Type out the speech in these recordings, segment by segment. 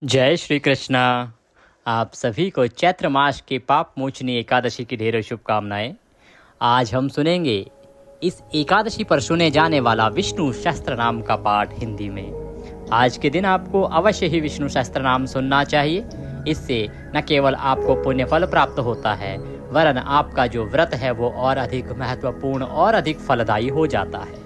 जय श्री कृष्णा। आप सभी को चैत्र मास के पाप मोचनी एकादशी की ढेरों शुभकामनाएं। आज हम सुनेंगे इस एकादशी पर सुने जाने वाला विष्णु सहस्त्र नाम का पाठ हिंदी में। आज के दिन आपको अवश्य ही विष्णु सहस्त्र नाम सुनना चाहिए। इससे न केवल आपको पुण्य फल प्राप्त होता है, वरन आपका जो व्रत है वो और अधिक महत्वपूर्ण और अधिक फलदायी हो जाता है।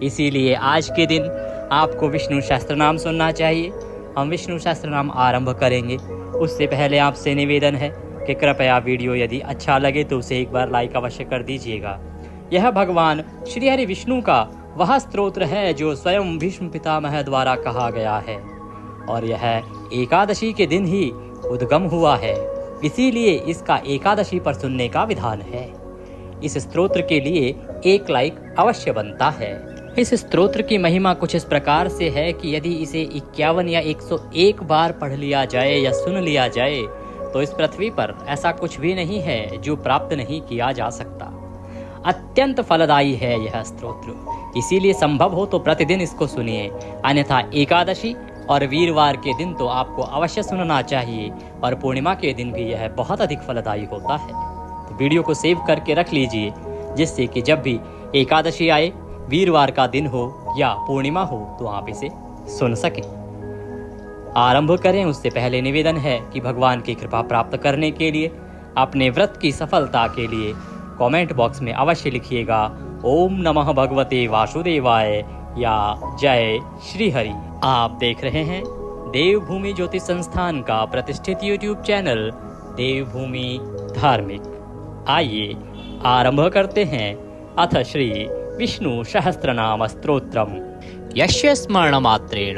इसीलिए आज के दिन आपको विष्णु सहस्त्र नाम सुनना चाहिए। हम विष्णु सहस्त्र नाम आरंभ करेंगे। उससे पहले आपसे निवेदन है कि कृपया वीडियो यदि अच्छा लगे तो उसे एक बार लाइक अवश्य कर दीजिएगा। यह भगवान श्री हरि विष्णु का वह स्तोत्र है जो स्वयं भीष्म पितामह द्वारा कहा गया है और यह एकादशी के दिन ही उद्गम हुआ है। इसीलिए इसका एकादशी पर सुनने का विधान है। इस स्तोत्र के लिए एक लाइक अवश्य बनता है। इस स्तोत्र की महिमा कुछ इस प्रकार से है कि यदि इसे 51 या 101 बार पढ़ लिया जाए या सुन लिया जाए तो इस पृथ्वी पर ऐसा कुछ भी नहीं है जो प्राप्त नहीं किया जा सकता। अत्यंत फलदायी है यह स्तोत्र, इसीलिए संभव हो तो प्रतिदिन इसको सुनिए। अन्यथा एकादशी और वीरवार के दिन तो आपको अवश्य सुनना चाहिए और पूर्णिमा के दिन भी यह बहुत अधिक फलदायी होता है। तो वीडियो को सेव करके रख लीजिए, जिससे कि जब भी एकादशी आए, वीरवार का दिन हो या पूर्णिमा हो, तो आप इसे सुन सकें। आरंभ करें उससे पहले निवेदन है कि भगवान की कृपा प्राप्त करने के लिए अपने व्रत की सफलता के लिए कमेंट बॉक्स में अवश्य लिखिएगा ओम नमः भगवते वासुदेवाय या जय श्री हरि। आप देख रहे हैं देवभूमि ज्योतिष संस्थान का प्रतिष्ठित यूट्यूब चैनल देवभूमि धार्मिक। आइए आरंभ करते हैं। अथ श्री विष्णु सहस्त्रनाम स्तोत्रम। यस्य स्मरणमात्रेण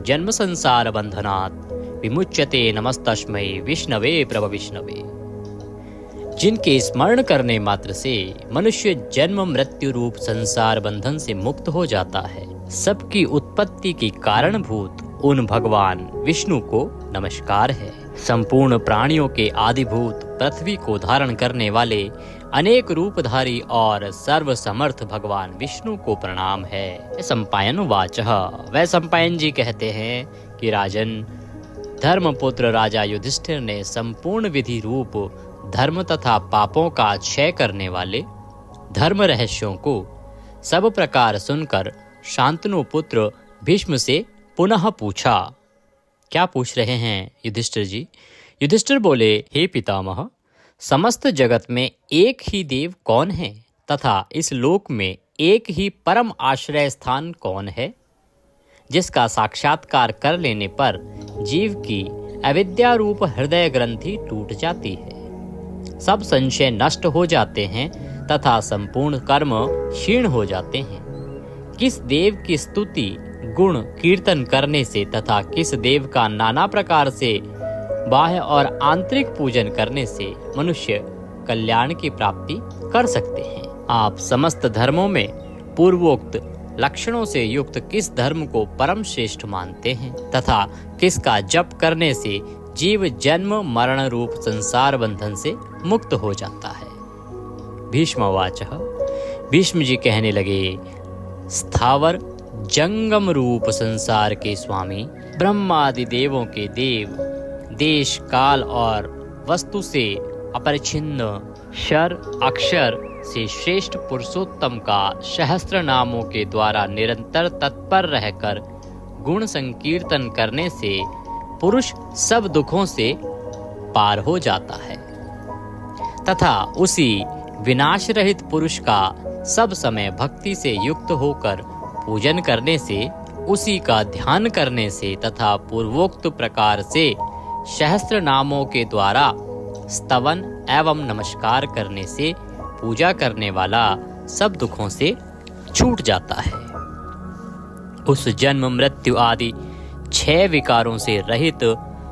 जन्म संसार बंधनात् विमुच्यते नमस्तस्मै विष्णवे प्रभ विष्णवे। जिनके स्मरण करने मात्र से मनुष्य जन्म मृत्यु रूप संसार बंधन से मुक्त हो जाता है, सबकी उत्पत्ति के कारणभूत उन भगवान विष्णु को नमस्कार है। संपूर्ण प्राणियों के आदिभूत पृथ्वी को धारण करने वाले अनेक रूपधारी और सर्वसमर्थ भगवान विष्णु को प्रणाम है। सम्पायन वाचः। वह सम्पायन जी कहते हैं कि राजन, धर्मपुत्र राजा युधिष्ठिर ने संपूर्ण विधि रूप धर्म तथा पापों का क्षय करने वाले धर्म रहस्यों को सब प्रकार सुनकर शांतनु पुत्र भीष्म से पुनः पूछा। क्या पूछ रहे हैं युधिष्ठिर जी? युधिष्ठिर बोले, हे पितामह, समस्त जगत में एक ही देव कौन है तथा इस लोक में एक ही परम आश्रय स्थान कौन है, जिसका साक्षात्कार कर लेने पर जीव की अविद्या रूप हृदय ग्रंथि टूट जाती है, सब संशय नष्ट हो जाते हैं तथा संपूर्ण कर्म क्षीण हो जाते हैं। किस देव की स्तुति गुण कीर्तन करने से तथा किस देव का नाना प्रकार से बाह्य और आंतरिक पूजन करने से मनुष्य कल्याण की प्राप्ति कर सकते हैं। आप समस्त धर्मों में पूर्वोक्त लक्षणों से युक्त किस धर्म को परम श्रेष्ठ मानते हैं तथा किसका जप करने से जीव जन्म मरण रूप संसार बंधन से मुक्त हो जाता है। भीष्मवाचः। भीष्म जी कहने लगे, स्थावर जंगम रूप संसार के स्वामी ब्रह्मादि देवों के देव, देश काल और वस्तु से अपरिच्छिन्न क्षर अक्षर से श्रेष्ठ पुरुषोत्तम का सहस्त्र नामों के द्वारा निरंतर तत्पर रहकर गुण संकीर्तन करने से पुरुष सब दुखों से पार हो जाता है तथा उसी विनाश रहित पुरुष का सब समय भक्ति से युक्त होकर पूजन करने से, उसी का ध्यान करने से तथा पूर्वोक्त प्रकार से सहस्त्र नामों के द्वारा स्तवन एवं नमस्कार करने से पूजा करने वाला सब दुखों से छूट जाता है। उस जन्म मृत्यु आदि 6 विकारों से रहित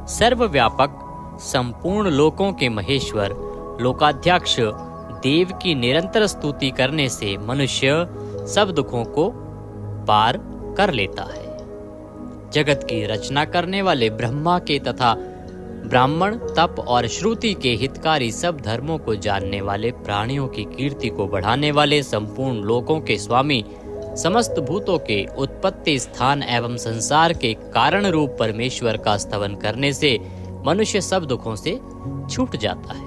सर्वव्यापक संपूर्ण लोकों के महेश्वर लोकाध्यक्ष देव की निरंतर स्तुति करने से मनुष्य सब दुखों को पार कर लेता है। जगत की रचना करने वाले ब्रह्मा के तथा ब्राह्मण तप और श्रुति के हितकारी सब धर्मों को जानने वाले प्राणियों की कीर्ति को बढ़ाने वाले संपूर्ण लोकों के स्वामी समस्त भूतों के उत्पत्ति स्थान एवं संसार के कारण रूप परमेश्वर का स्तवन करने से मनुष्य सब दुखों से छूट जाता है।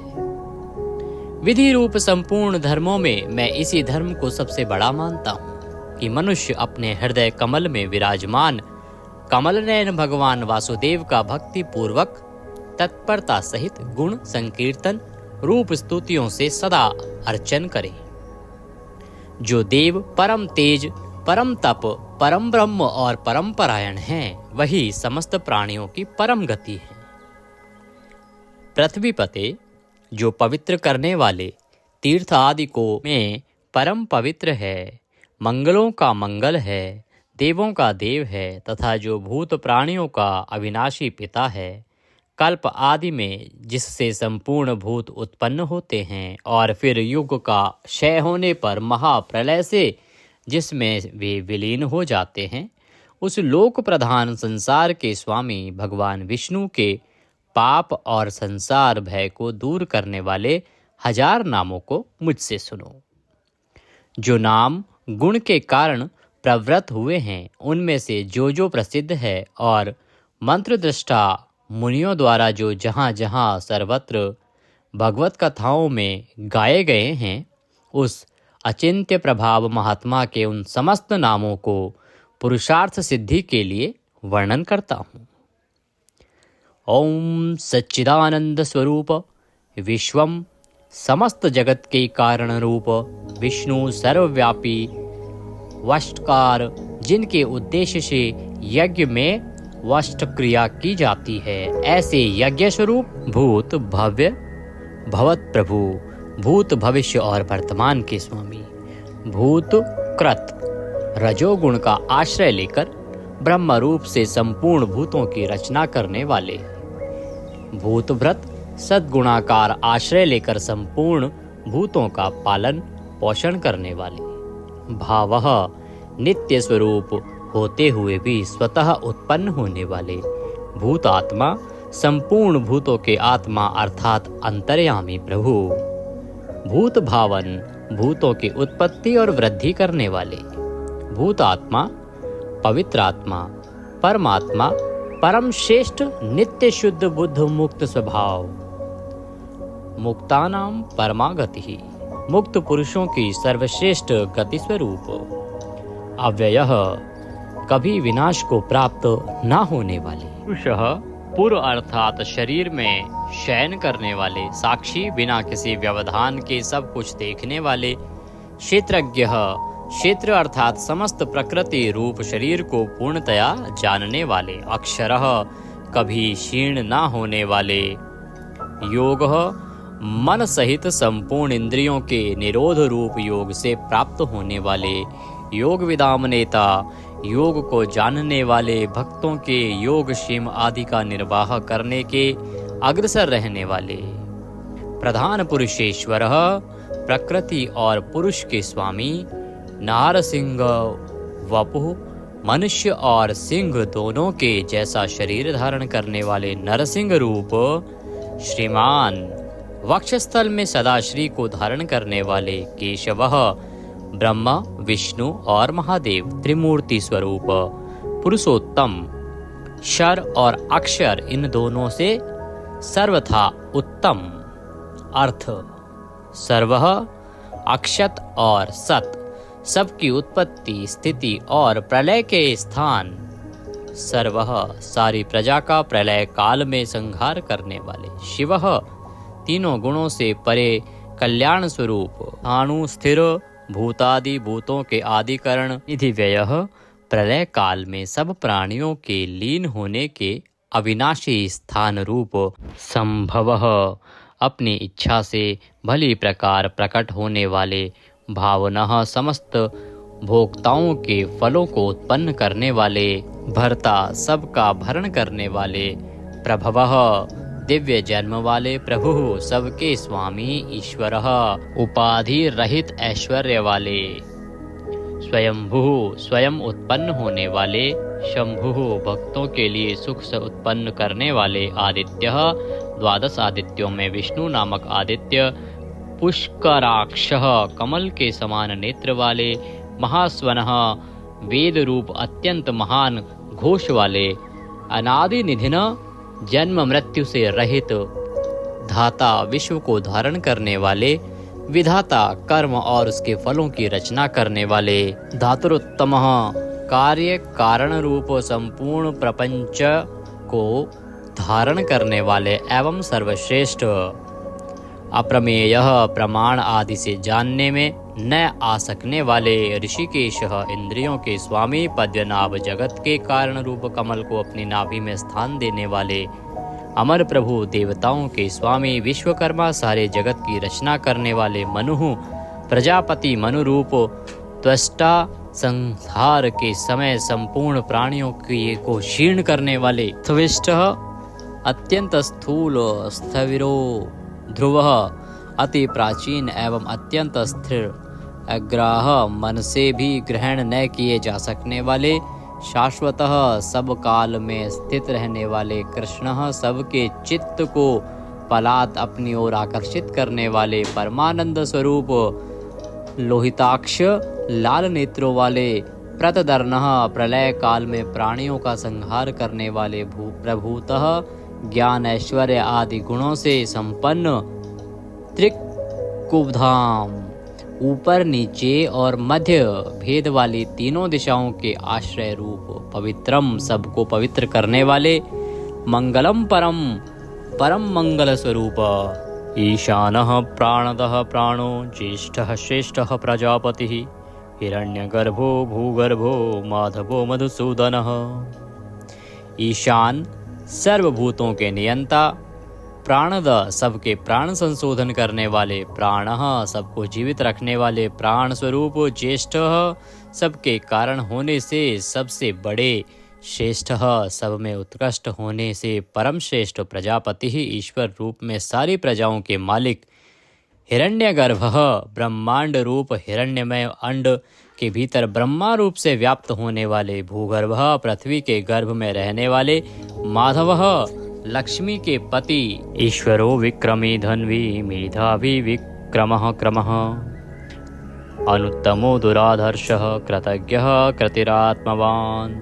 विधि रूप संपूर्ण धर्मों में मैं इसी धर्म को सबसे बड़ा मानता हूँ कि मनुष्य अपने हृदय कमल में विराजमान कमल नयन भगवान वासुदेव का भक्ति पूर्वक तत्परता सहित गुण संकीर्तन रूप स्तुतियों से सदा अर्चन करे। जो देव परम तेज, परम तप, परम ब्रह्म और परम परायण हैं, वही समस्त प्राणियों की परम गति है। पृथ्वी पते, जो पवित्र करने वाले तीर्थ आदि को में परम पवित्र है, मंगलों का मंगल है, देवों का देव है तथा जो भूत प्राणियों का अविनाशी पिता है, कल्प आदि में जिससे संपूर्ण भूत उत्पन्न होते हैं और फिर युग का क्षय होने पर महाप्रलय से जिसमें वे विलीन हो जाते हैं, उस लोक प्रधान संसार के स्वामी भगवान विष्णु के पाप और संसार भय को दूर करने वाले 1000 नामों को मुझसे सुनो। जो नाम गुण के कारण प्रवृत्त हुए हैं, उनमें से जो प्रसिद्ध है और मंत्र दृष्टा मुनियों द्वारा जो जहाँ जहाँ सर्वत्र भगवत कथाओं में गाए गए हैं, उस अचिंत्य प्रभाव महात्मा के उन समस्त नामों को पुरुषार्थ सिद्धि के लिए वर्णन करता हूँ। ओम सच्चिदानंद स्वरूप विश्वम, समस्त जगत के कारण रूप विष्णु सर्वव्यापी वष्टकार, जिनके उद्देश्य से यज्ञ में वष्ट क्रिया की जाती है, ऐसे यज्ञ स्वरूप भूत भव्य भवत प्रभु, भूत भविष्य और वर्तमान के स्वामी, भूत कृत रजोगुण का आश्रय लेकर ब्रह्म रूप से संपूर्ण भूतों की रचना करने वाले, भूत व्रत सद्गुणाकार आश्रय लेकर संपूर्ण भूतों का पालन पोषण करने वाले, भावः नित्य स्वरूप होते हुए भी स्वतः उत्पन्न होने वाले, भूत आत्मा संपूर्ण भूतों के आत्मा अर्थात अंतर्यामी प्रभु, भूत भावन भूतों की उत्पत्ति और वृद्धि करने वाले, भूत आत्मा पवित्र आत्मा परमात्मा परम श्रेष्ठ नित्य शुद्ध बुद्ध मुक्त स्वभाव, मुक्तानाम परमा गति, मुक्त पुरुषों की सर्वश्रेष्ठ गति स्वरूप, अव्ययः कभी विनाश को प्राप्त न होने वाले, पुरुषः पूर्व अर्थात शरीर में शयन करने वाले, साक्षी बिना किसी व्यवधान के सब कुछ देखने वाले, क्षेत्रज्ञः क्षेत्र अर्थात समस्त प्रकृति रूप शरीर को पूर्णतया जानने वाले, अक्षरः कभी क्षीण न होने वाले, योगः मन सहित संपूर्ण इंद्रियों के निरोध रूप योग से प्राप्त होने वाले, योग विदाम नेता योग को जानने वाले, भक्तों के योग क्षेम आदि का निर्वाह करने के अग्रसर रहने वाले, प्रधान पुरुषेश्वर प्रकृति और पुरुष के स्वामी, नारसिंह वपुः मनुष्य और सिंह दोनों के जैसा शरीर धारण करने वाले नरसिंह रूप, श्रीमान वक्षस्थल में सदाश्री को धारण करने वाले, केशवः ब्रह्मा विष्णु और महादेव त्रिमूर्ति स्वरूप, पुरुषोत्तम क्षर और अक्षर इन दोनों से सर्वथा उत्तम, अर्थ सर्वः अक्षत और सत सबकी उत्पत्ति स्थिति और प्रलय के स्थान, सर्वः सारी प्रजा का प्रलय काल में संहार करने वाले, शिवः तीनों गुणों से परे कल्याण स्वरूप, अणु स्थिर भूतादि भूतों के आदिकरण, निधि व्ययः प्रलय काल में सब प्राणियों के लीन होने के अविनाशी स्थान रूप, संभवः अपनी इच्छा से भली प्रकार प्रकट होने वाले, भावनः समस्त भोक्ताओं के फलों को उत्पन्न करने वाले, भर्ता सबका भरण करने वाले, प्रभवः दिव्य जन्म वाले प्रभु सबके स्वामी, ईश्वरः उपाधि रहित ऐश्वर्य वाले, स्वयंभू स्वयं उत्पन्न होने वाले, शंभु भक्तों के लिए सुख से उत्पन्न करने वाले, आदित्यः 12 आदित्यों में विष्णु नामक आदित्य, पुष्कराक्षः कमल के समान नेत्र वाले, महास्वनः, वेद रूप अत्यंत महान घोष वाले, अनादि निधिन, जन्म मृत्यु से रहित, धाता विश्व को धारण करने वाले, विधाता कर्म और उसके फलों की रचना करने वाले, धातुरुत्तमः, कार्य कारण रूप संपूर्ण प्रपंच को धारण करने वाले एवं सर्वश्रेष्ठ, अप्रमेय, प्रमाण आदि से जानने में न आ सकने वाले, ऋषिकेश, इंद्रियों के स्वामी, पद्मनाभ, जगत के कारण रूप कमल को अपनी नाभि में स्थान देने वाले, अमर प्रभु, देवताओं के स्वामी, विश्वकर्मा, सारे जगत की रचना करने वाले, मनु, प्रजापति, मनु रूप, त्वष्टा, संहार के समय संपूर्ण प्राणियों को क्षीण करने वाले, त्विष्ट, अत्यंत स्थूल, स्थविरो, ध्रुव, अति प्राचीन एवं अत्यंत स्थिर, अग्राह, मन से भी ग्रहण न किए जा सकने वाले, शाश्वतः, सब काल में स्थित रहने वाले, कृष्ण, सबके चित्त को पलात अपनी ओर आकर्षित करने वाले, परमानंद स्वरूप, लोहिताक्ष, लाल नेत्रों वाले, प्रतदर्नः, प्रलय काल में प्राणियों का संहार करने वाले, प्रभुतः, ज्ञान ऐश्वर्य आदि गुणों से संपन्न, त्रिकुबधाम, ऊपर नीचे और मध्य भेद वाली तीनों दिशाओं के आश्रय रूप, पवित्रम, सबको पवित्र करने वाले, मंगलम परम, परम मंगल स्वरूप, ईशानः, प्राणदः प्राणो, ज्येष्ठः श्रेष्ठः प्रजापतिः, हिरण्यगर्भो भूगर्भो, माधवो मधुसूदनः। ईशान, सर्वभूतों के नियंता, प्राणद, सबके प्राण संशोधन करने वाले, प्राणः, सबको जीवित रखने वाले प्राण स्वरूप, ज्येष्ठ, सबके कारण होने से सबसे बड़े, श्रेष्ठ, सब में उत्कृष्ट होने से परम श्रेष्ठ, प्रजापति, ईश्वर रूप में सारी प्रजाओं के मालिक, हिरण्यगर्भ, ब्रह्मांड रूप हिरण्यमय अंड के भीतर ब्रह्मा रूप से व्याप्त होने वाले, भूगर्भ, पृथ्वी के गर्भ में रहने वाले, माधव, लक्ष्मी के पति, ईश्वरो विक्रमी धन्वी, मेधावी विक्रमः क्रमः, अनुत्तमो दुराधर्षः, कृतज्ञः कृतिरात्मवान।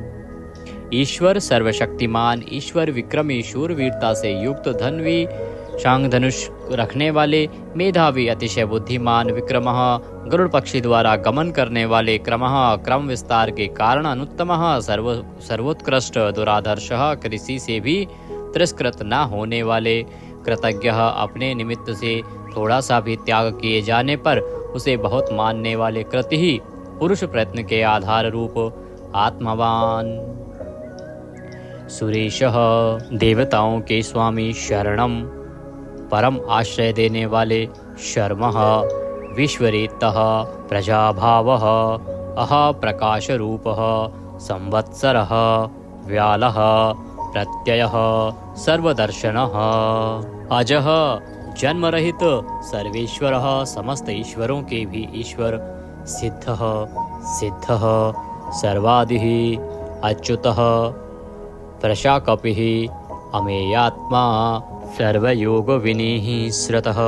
ईश्वर सर्वशक्तिमान, ईश्वर विक्रमी, शूरवीरता से युक्त, धन्वी, शांग धनुष रखने वाले, मेधावी, अतिशय बुद्धिमान, विक्रमः, गरुड़ पक्षी द्वारा गमन करने वाले, क्रमः, क्रम विस्तार के कारण, अनुत्तमः, सर्वोत्कृष्ट, दुराधर्षः, किसी से भी तिरस्कृत न होने वाले, कृतज्ञ, अपने निमित्त से थोड़ा सा भी त्याग किए जाने पर उसे बहुत मानने वाले, कृति ही, पुरुष प्रयत्न के आधार रूप, आत्मवान। सुरेशः, देवताओं के स्वामी, शरणम, परम आश्रय देने वाले, शर्मः, विश्वरेतः, प्रजाभावः, अह प्रकाश रूपः, संवत्सरः, व्यालः, प्रत्ययः, सर्वदर्शनः, अजः, जन्मरहित, सर्वेश्वरः, समस्त ईश्वरों के भी ईश्वर, सिद्धः, सिद्धः, सर्वादिः, अच्युतः, प्रशाकपिः, अमेयात्मा, सर्वयोग विनीः श्रुतः,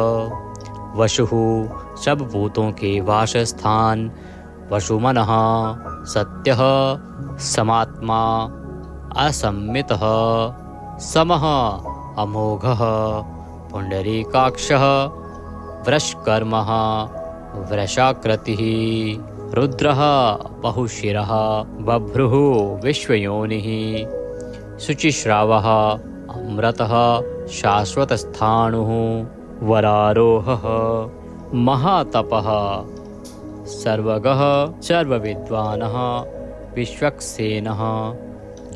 वशुः, सब भूतों के वासस्थान, वशुमनः, सत्यः, समात्मा, असम्मितः, समः, अमोघः, पुंडरीकाक्षः, वृषकर्मः, वृषाकृतिः, रुद्रः, बहुशिरः, बभ्रुः, विश्वयोनिः, शुचिश्रावः, अमृतः, शाश्वतस्थाणुः, वरारोहः, महातपः, सर्वगः, सर्वविद्वानः, विश्वक्सेनः,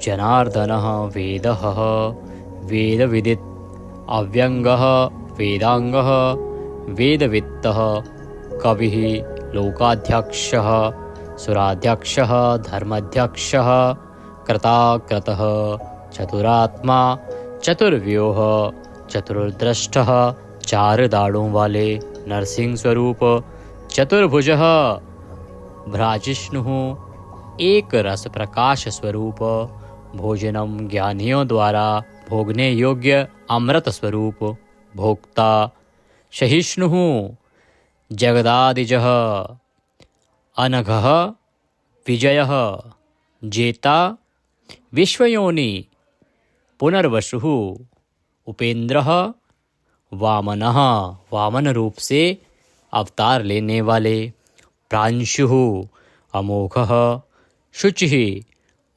जनार्दनः, वेदः, वेदविदित्, अव्यङ्गः, वेदाङ्गः, वेदवित्तः, कविः, लोकाध्यक्षः, सुराध्यक्षः, धर्माध्यक्षः, कृताकृतः, चतुरात्मा, चतुर्व्यूह, चतुर्द्रष्टः, चार दाढ़ों वाले, नरसिंह स्वरूप, चतुर्भुजः, भ्राजिष्णुः, एक रस प्रकाश स्वरूप, भोजनम, ज्ञानियों द्वारा भोगने योग्य अमृत स्वरूप, भोक्ता, सहिष्णुः, जगदादिजः, अनघः, विजयः जेता विश्वयोनि पुनर्वसुः उपेंद्रः वामनः वामन रूप से अवतार लेने वाले प्रांशुः अमोघः शुचिः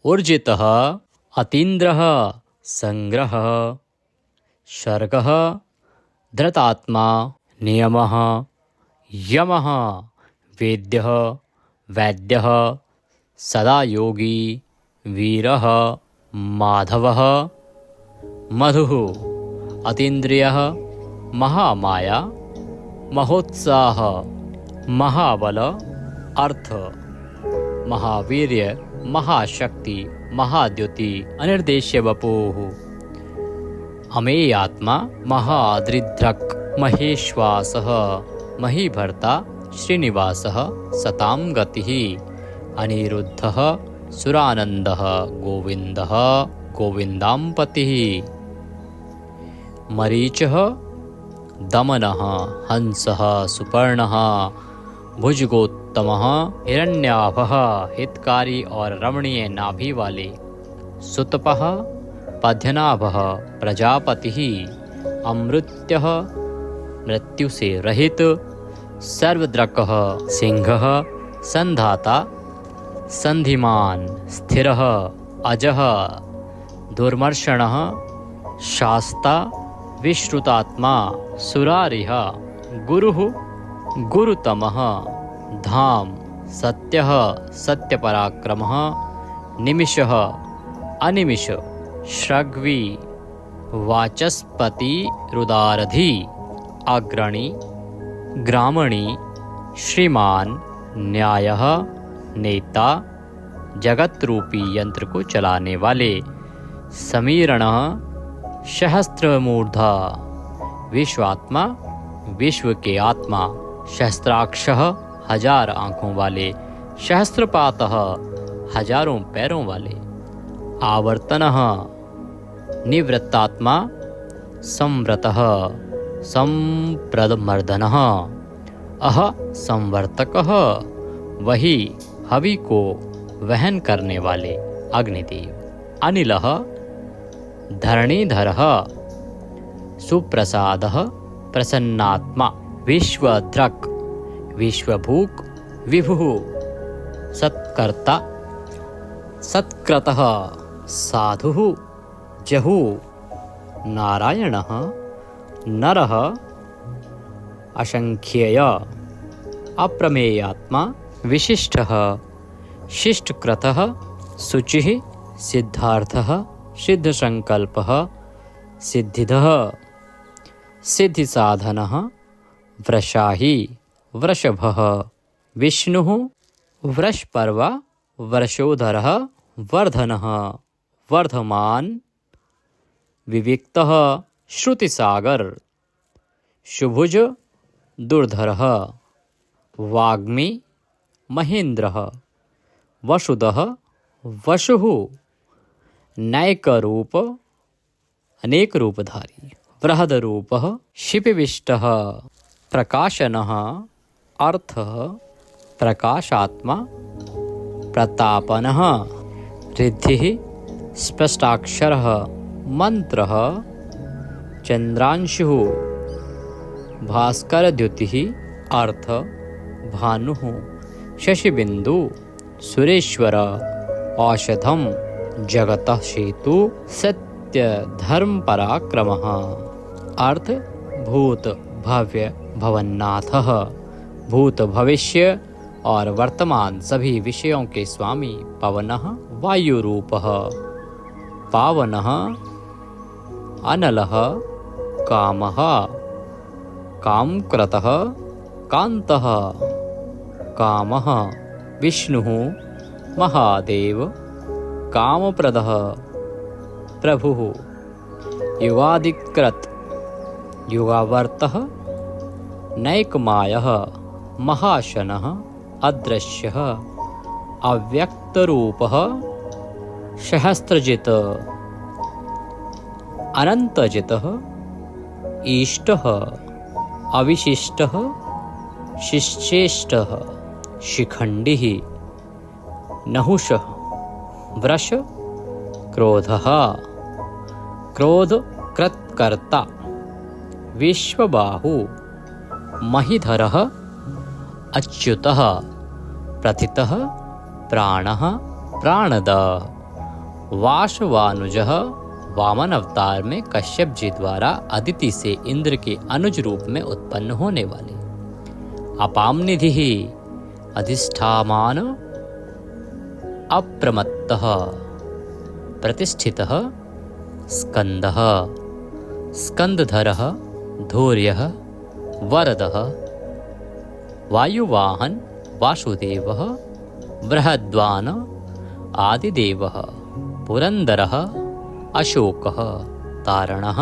ऊर्जितः अतीन्द्रः संग्रह शर्गः धृतात्मा नियमः यमः वेद्यः वैद्यः सदा योगी वीरः माधवः मधुः अतीन्द्रियः महामाया महोत्साह महाबल अर्थ महावीर्य महाशक्ति महाद्युति अनिर्देश्य वपुः अमेयात्मा महादृढ्रक् महेश्वासः महीभर्ता श्रीनिवासः सतां गतिः अनिरुद्धः सुरानन्दः गोविन्दः गोविन्दाम्पतिः मरीचः दमनः हंसः सुपर्णः भुजगोत्तमः हिरण्याभः हितकारी और रमणीय नाभि वाले सुतपः पद्यनाभः प्रजापतिः अमृत्यः मृत्यु से रहित सर्वद्रकः सिंहः संधाता संधिमान स्थिरः अजः दुर्मर्षणः शास्ता विश्रुतात्मा सुरारिः गुरुः गुरुतमः धाम सत्यः सत्यपराक्रमः निमिषः अनिमिष श्रग्वी वाचस्पति रुदारधि अग्रणी ग्रामणी श्रीमान न्यायः नेता जगत रूपी यंत्र को चलाने वाले समीरणः सहस्त्रमूर्धा विश्वात्मा विश्व के आत्मा सहस्त्राक्षः हजार आँखों वाले सहस्त्रपातः हजारों पैरों वाले आवर्तनः निवृत्तात्मा संव्रतः संप्रदमर्दनः अह संवर्तकः वही हवि को वहन करने वाले अग्निदेव अनिलः धरणीधरः सुप्रसादः प्रसन्नात्मा विश्वद्रक् विश्वभूक् विभुः सत्कर्ता सत्कृतः साधुः जहु नारायणः नरः असंख्येय अप्रमेयात्मा विशिष्टः शिष्टकृतः शुचिः सिद्धार्थः सिद्धसंकल्पः सिद्धिदः सिद्धिसाधनः वृषाही वृषभः विष्णुः वृषपर्वा वर्षोधरः वर्धनः वर्धमान विविक्तः श्रुतिसागर शुभुज दुर्धरः वाग्मी महेन्द्रः वसुदः वसुः नैकरूप अनेक रूपधारी बृहदरूपः शिपिविष्टः प्रकाशनः अर्थः प्रकाशात्मा प्रतापनः रिद्धिः स्पष्टाक्षरः मंत्रः चंद्रांशुः भास्करद्युतिः अर्थ भानुः शशिबिंदु सुरेश्वर औषधम जगतः सेतु सत्य धर्म पराक्रमः अर्थ भूत भव्य भवन्नाथः भूत भविष्य और वर्तमान सभी विषयों के स्वामी पवनः वायु रूपः पावनः अनलः कामः कामकृतः कान्तः कामः विष्णुः महादेव कामप्रदः प्रभुः युगादिकृत युगावर्तः नैकमायः महाशनः अदृश्यः अव्यक्तरूपः सहस्रजित् अनन्तजितः ईष्टः अविशिष्टः शिश्चेष्टः शिखण्डिः नहुषः वृष क्रोधः क्रोधकृत्कर्ता विश्वबाहु महीधरः अच्युतः प्रथितः प्राणः प्राणदः वासवानुजः वामन अवतार में कश्यप जी द्वारा अदिति से इंद्र के अनुज रूप में उत्पन्न होने वाले। अपाम निधि अधिष्ठामान अप्रमत्तः प्रतिष्ठितः स्कंदः स्कंदधरः धैर्यः वरदः वायुवाहन वासुदेवः बृहद्वान आदिदेवः पुरंदरः अशोकः तारणः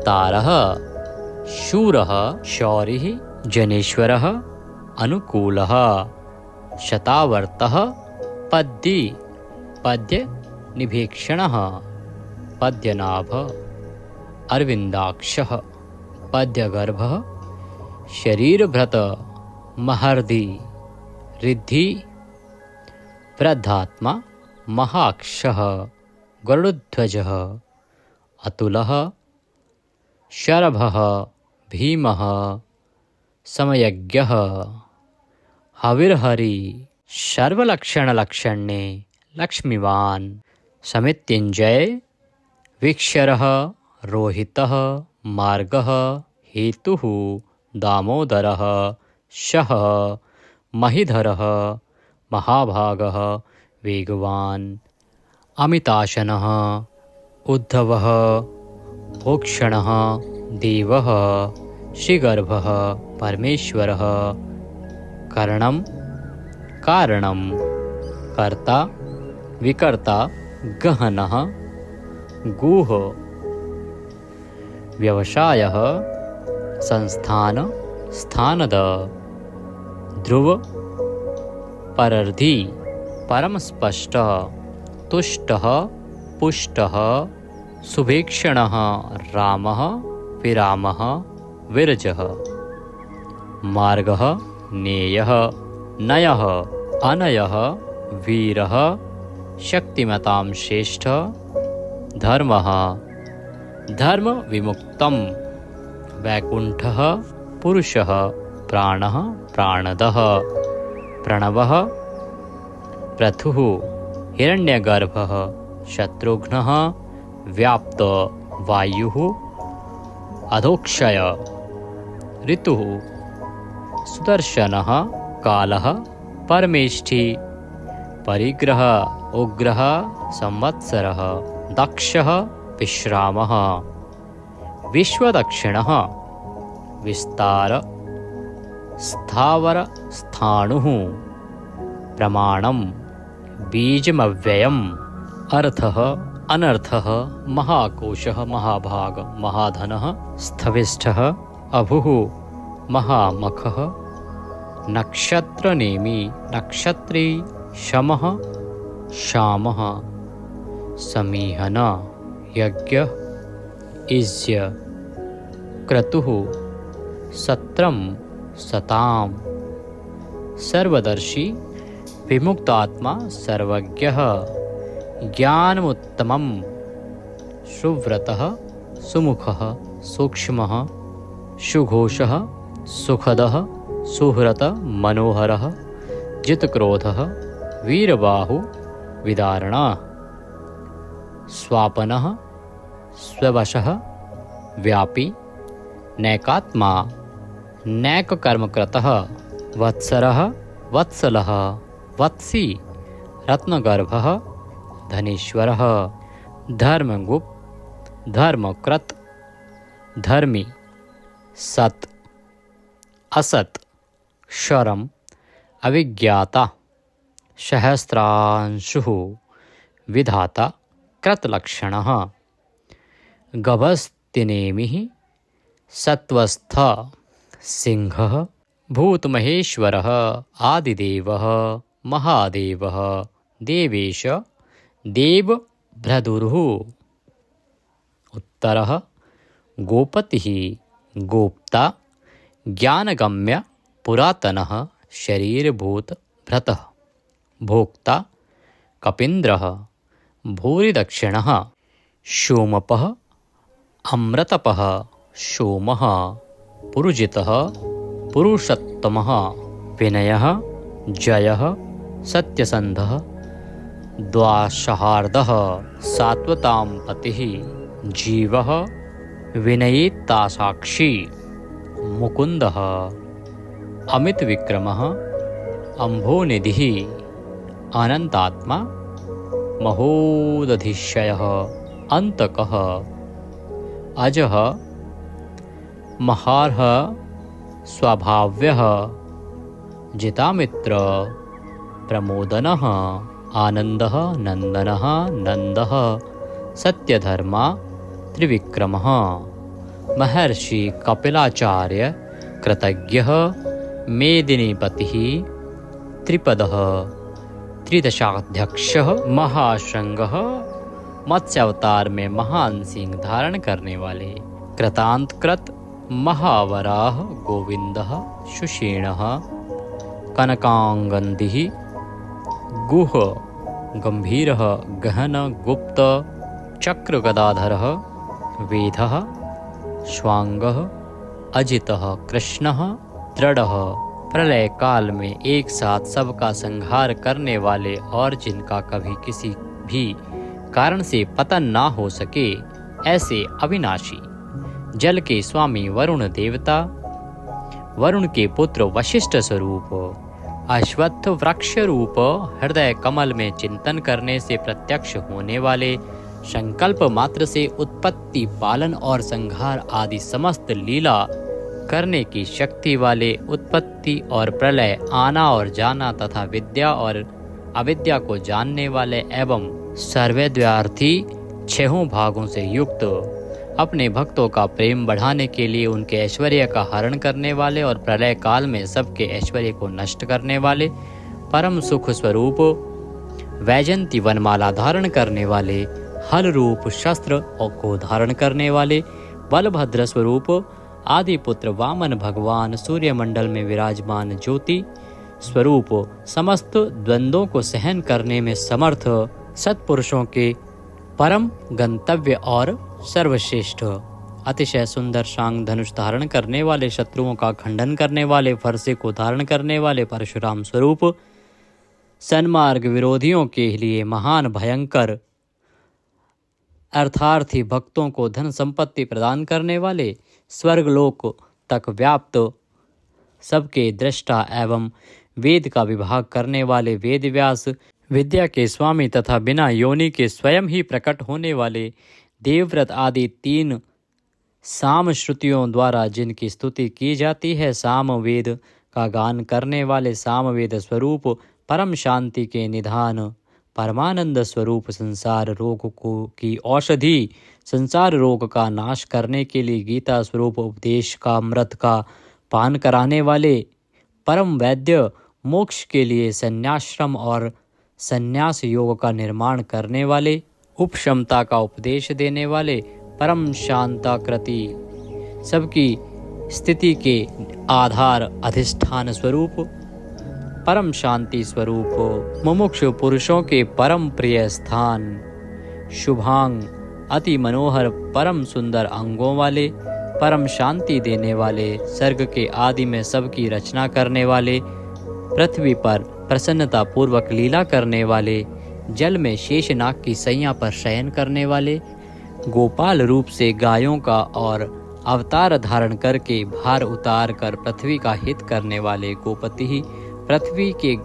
तारः शूरः शौरिः जनेश्वरः अनुकूलः शतावर्तः पद्दी पद्य निभीक्षणः पद्यनाभ अरविंदाक्षः पद्यगर्भः शरीरभृत महर्दि रिद्धि वृद्धात्मा महाक्षः गरुडध्वजः अतुलः शरभः भीमः समयज्ञः हविर्हरि सर्वलक्षणलक्षण्ये लक्ष्मीवान् समित्युञ्जय वीक्षरः रोहितः मार्गः हेतुः दामोदरः शः महीधरः महाभागः वेगवान् अमिताशनः उद्धवः भोक्षणः देवः श्रीगर्भः परमेश्वरः करणं कारणं कर्ता विकर्ता गहनः गुह व्यवसायः संस्थान स्थानद ध्रुव परर्धि परमस्पष्ट तुष्टः पुष्टः सुभीक्षणः रामः विरामः विरजः मार्गः नेयः नयः अनयः वीरः शक्तिमतां श्रेष्ठ धर्मः धर्म विमुक्तं वैकुंठः पुरुषः प्राणः प्राणदः प्रणवः पृथुः हिरण्यगर्भः शत्रुघ्नः व्याप्त वायुः अधोक्षय ऋतुः सुदर्शनः कालः परमेष्ठी परिग्रह उग्रः संवत्सरः दक्षः विश्रामः विश्वदक्षिणः विस्तार स्थावर स्थाणुः प्रमाणं बीजमव्ययम् अर्थः अनर्थः महाकोशः महाभाग महाधनः स्थविष्ठः अभुः महामखः नक्षत्रनेमी नक्षत्री शमः शामः समीहन यज्ञ इज्य क्रतुः सत्रम सताम सर्वदर्शी विमुक्तात्मा सर्वज्ञः ज्ञानमुत्तमं सुव्रतः सुमुखः सूक्ष्मः सुघोषः सुखदः सुहृत मनोहरः जितक्रोधः वीरबाहु विदारणः स्वापनः स्ववशः व्यापी नैकात्मा नैककर्मकृतः वत्सरः वत्सलः वत्सी रत्नगर्भः धनेश्वरः धर्मगुप्त धर्मकृत धर्मी सत असत शरम अविज्ञाता सहस्रांशुः विधाता कृतलक्षणः गभस्तिनेमिः सत्वस्थ सिंहः भूतमहेश्वरः आदिदेवः महादेवः देवेश देवभ्रदुरुः उत्तरः गोपतिः गोप्ता ज्ञानगम्य पुरातनः शरीरभूत भ्रतः भोक्ता कपीन्द्रः भूरिदक्षिणः सोमपः अमृतपः सोमः पुरुजितः पुरुषोत्तमः विनयः जयः सत्यसन्धः द्वादशार्धः सात्वतां पतिः जीवः विनयितासाक्षी मुकुन्दः अमितविक्रमः अम्भोनिधिः अनन्तात्मा महोदधिशयः अन्तकः अजः महार्ह स्वभाव्यः जितामित्र प्रमोदनः आनन्दः नन्दनः नन्दः सत्यधर्मा त्रिविक्रमः महर्षि कपिलाचार्य कृतज्ञः मेदिनीपतिः त्रिपदः त्रिदशाध्यक्षः महाशृंगः मत्स्यावतार में महान सिंह धारण करने वाले कृतांतकृत महावराह गोविंदः सुषेणः कनकांगन्दिः गुह गंभीरः गहन गुप्त चक्र गदाधरः वेदः स्वांगः अजितः कृष्णः दृढ़ः प्रलय काल में एक साथ सबका संहार करने वाले और जिनका कभी किसी भी कारण से पतन ना हो सके ऐसे अविनाशी जल के स्वामी वरुण देवता वरुण के पुत्र वशिष्ठ स्वरूप अश्वत्थ वृक्ष रूप हृदय कमल में चिंतन करने से प्रत्यक्ष होने वाले संकल्प मात्र से उत्पत्ति पालन और संहार आदि समस्त लीला करने की शक्ति वाले उत्पत्ति और प्रलय आना और जाना तथा विद्या और अविद्या को जानने वाले एवं सर्वव्यार्थी छहों भागों से युक्त अपने भक्तों का प्रेम बढ़ाने के लिए उनके ऐश्वर्य का हरण करने वाले और प्रलय काल में सबके ऐश्वर्य को नष्ट करने वाले परम सुख स्वरूप वैजंती वनमाला धारण करने वाले हल रूप शस्त्र को धारण करने वाले बलभद्र स्वरूप आदि पुत्र वामन भगवान सूर्यमंडल में विराजमान ज्योति स्वरूप समस्त द्वंद्वों को सहन करने में समर्थ सत्पुरुषों के परम गंतव्य और सर्वश्रेष्ठ अतिशय सुंदर शांग धनुष धारण करने वाले शत्रुओं का खंडन करने वाले फरसे को धारण करने वाले परशुराम स्वरूप सन्मार्ग विरोधियों के लिए महान भयंकर अर्थार्थी भक्तों को धन संपत्ति प्रदान करने वाले स्वर्गलोक तक व्याप्त सबके दृष्टा एवं वेद का विभाग करने वाले वेद व्यास विद्या के स्वामी तथा बिना योनि के स्वयं ही प्रकट होने वाले देवव्रत आदि तीन साम श्रुतियों द्वारा जिनकी स्तुति की जाती है साम वेद का गान करने वाले सामवेद स्वरूप परम शांति के निधान परमानंद स्वरूप संसार रोग को की औषधि संसार रोग का नाश करने के लिए गीता स्वरूप उपदेश का अमृत का पान कराने वाले परम वैद्य मोक्ष के लिए संन्याश्रम और संन्यास योग का निर्माण करने वाले उपशमता का उपदेश देने वाले परम शांताकृति सबकी स्थिति के आधार अधिष्ठान स्वरूप परम शांति स्वरूप मुमुक्षु पुरुषों के परम प्रिय स्थान शुभांग अति मनोहर परम सुंदर अंगों वाले परम शांति देने वाले सर्ग के आदि में सबकी रचना करने वाले पृथ्वी पर प्रसन्नता पूर्वक लीला करने वाले जल में शेषनाग की सैया पर शयन करने वाले गोपाल रूप से गायों का और अवतार धारण करके भार उतार कर पृथ्वी का हित करने वाले गोपति पृथ्वी के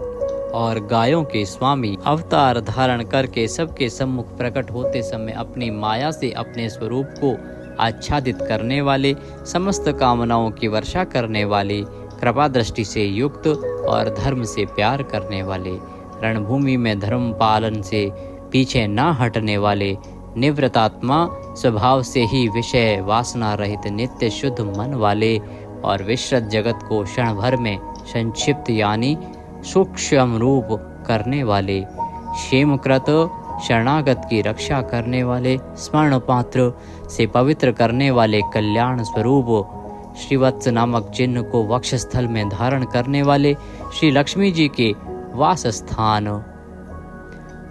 और गायों के स्वामी अवतार धारण करके सबके सम्मुख प्रकट होते समय अपनी माया से अपने स्वरूप को आच्छादित करने वाले समस्त कामनाओं की वर्षा करने वाले कृपा दृष्टि से युक्त और धर्म से प्यार करने वाले रणभूमि में धर्म पालन से पीछे न हटने वाले निवृत्तात्मा स्वभाव से ही विषय वासना रहित नित्य शुद्ध मन वाले और विश्रत जगत को क्षण भर में संक्षिप्त यानी सूक्ष्म रूप करने वाले क्षेमकृत शरणागत की रक्षा करने वाले स्वर्ण पात्र से पवित्र करने वाले कल्याण स्वरूप श्रीवत्स नामक चिन्ह को वक्षस्थल में धारण करने वाले श्री लक्ष्मी जी के वास स्थान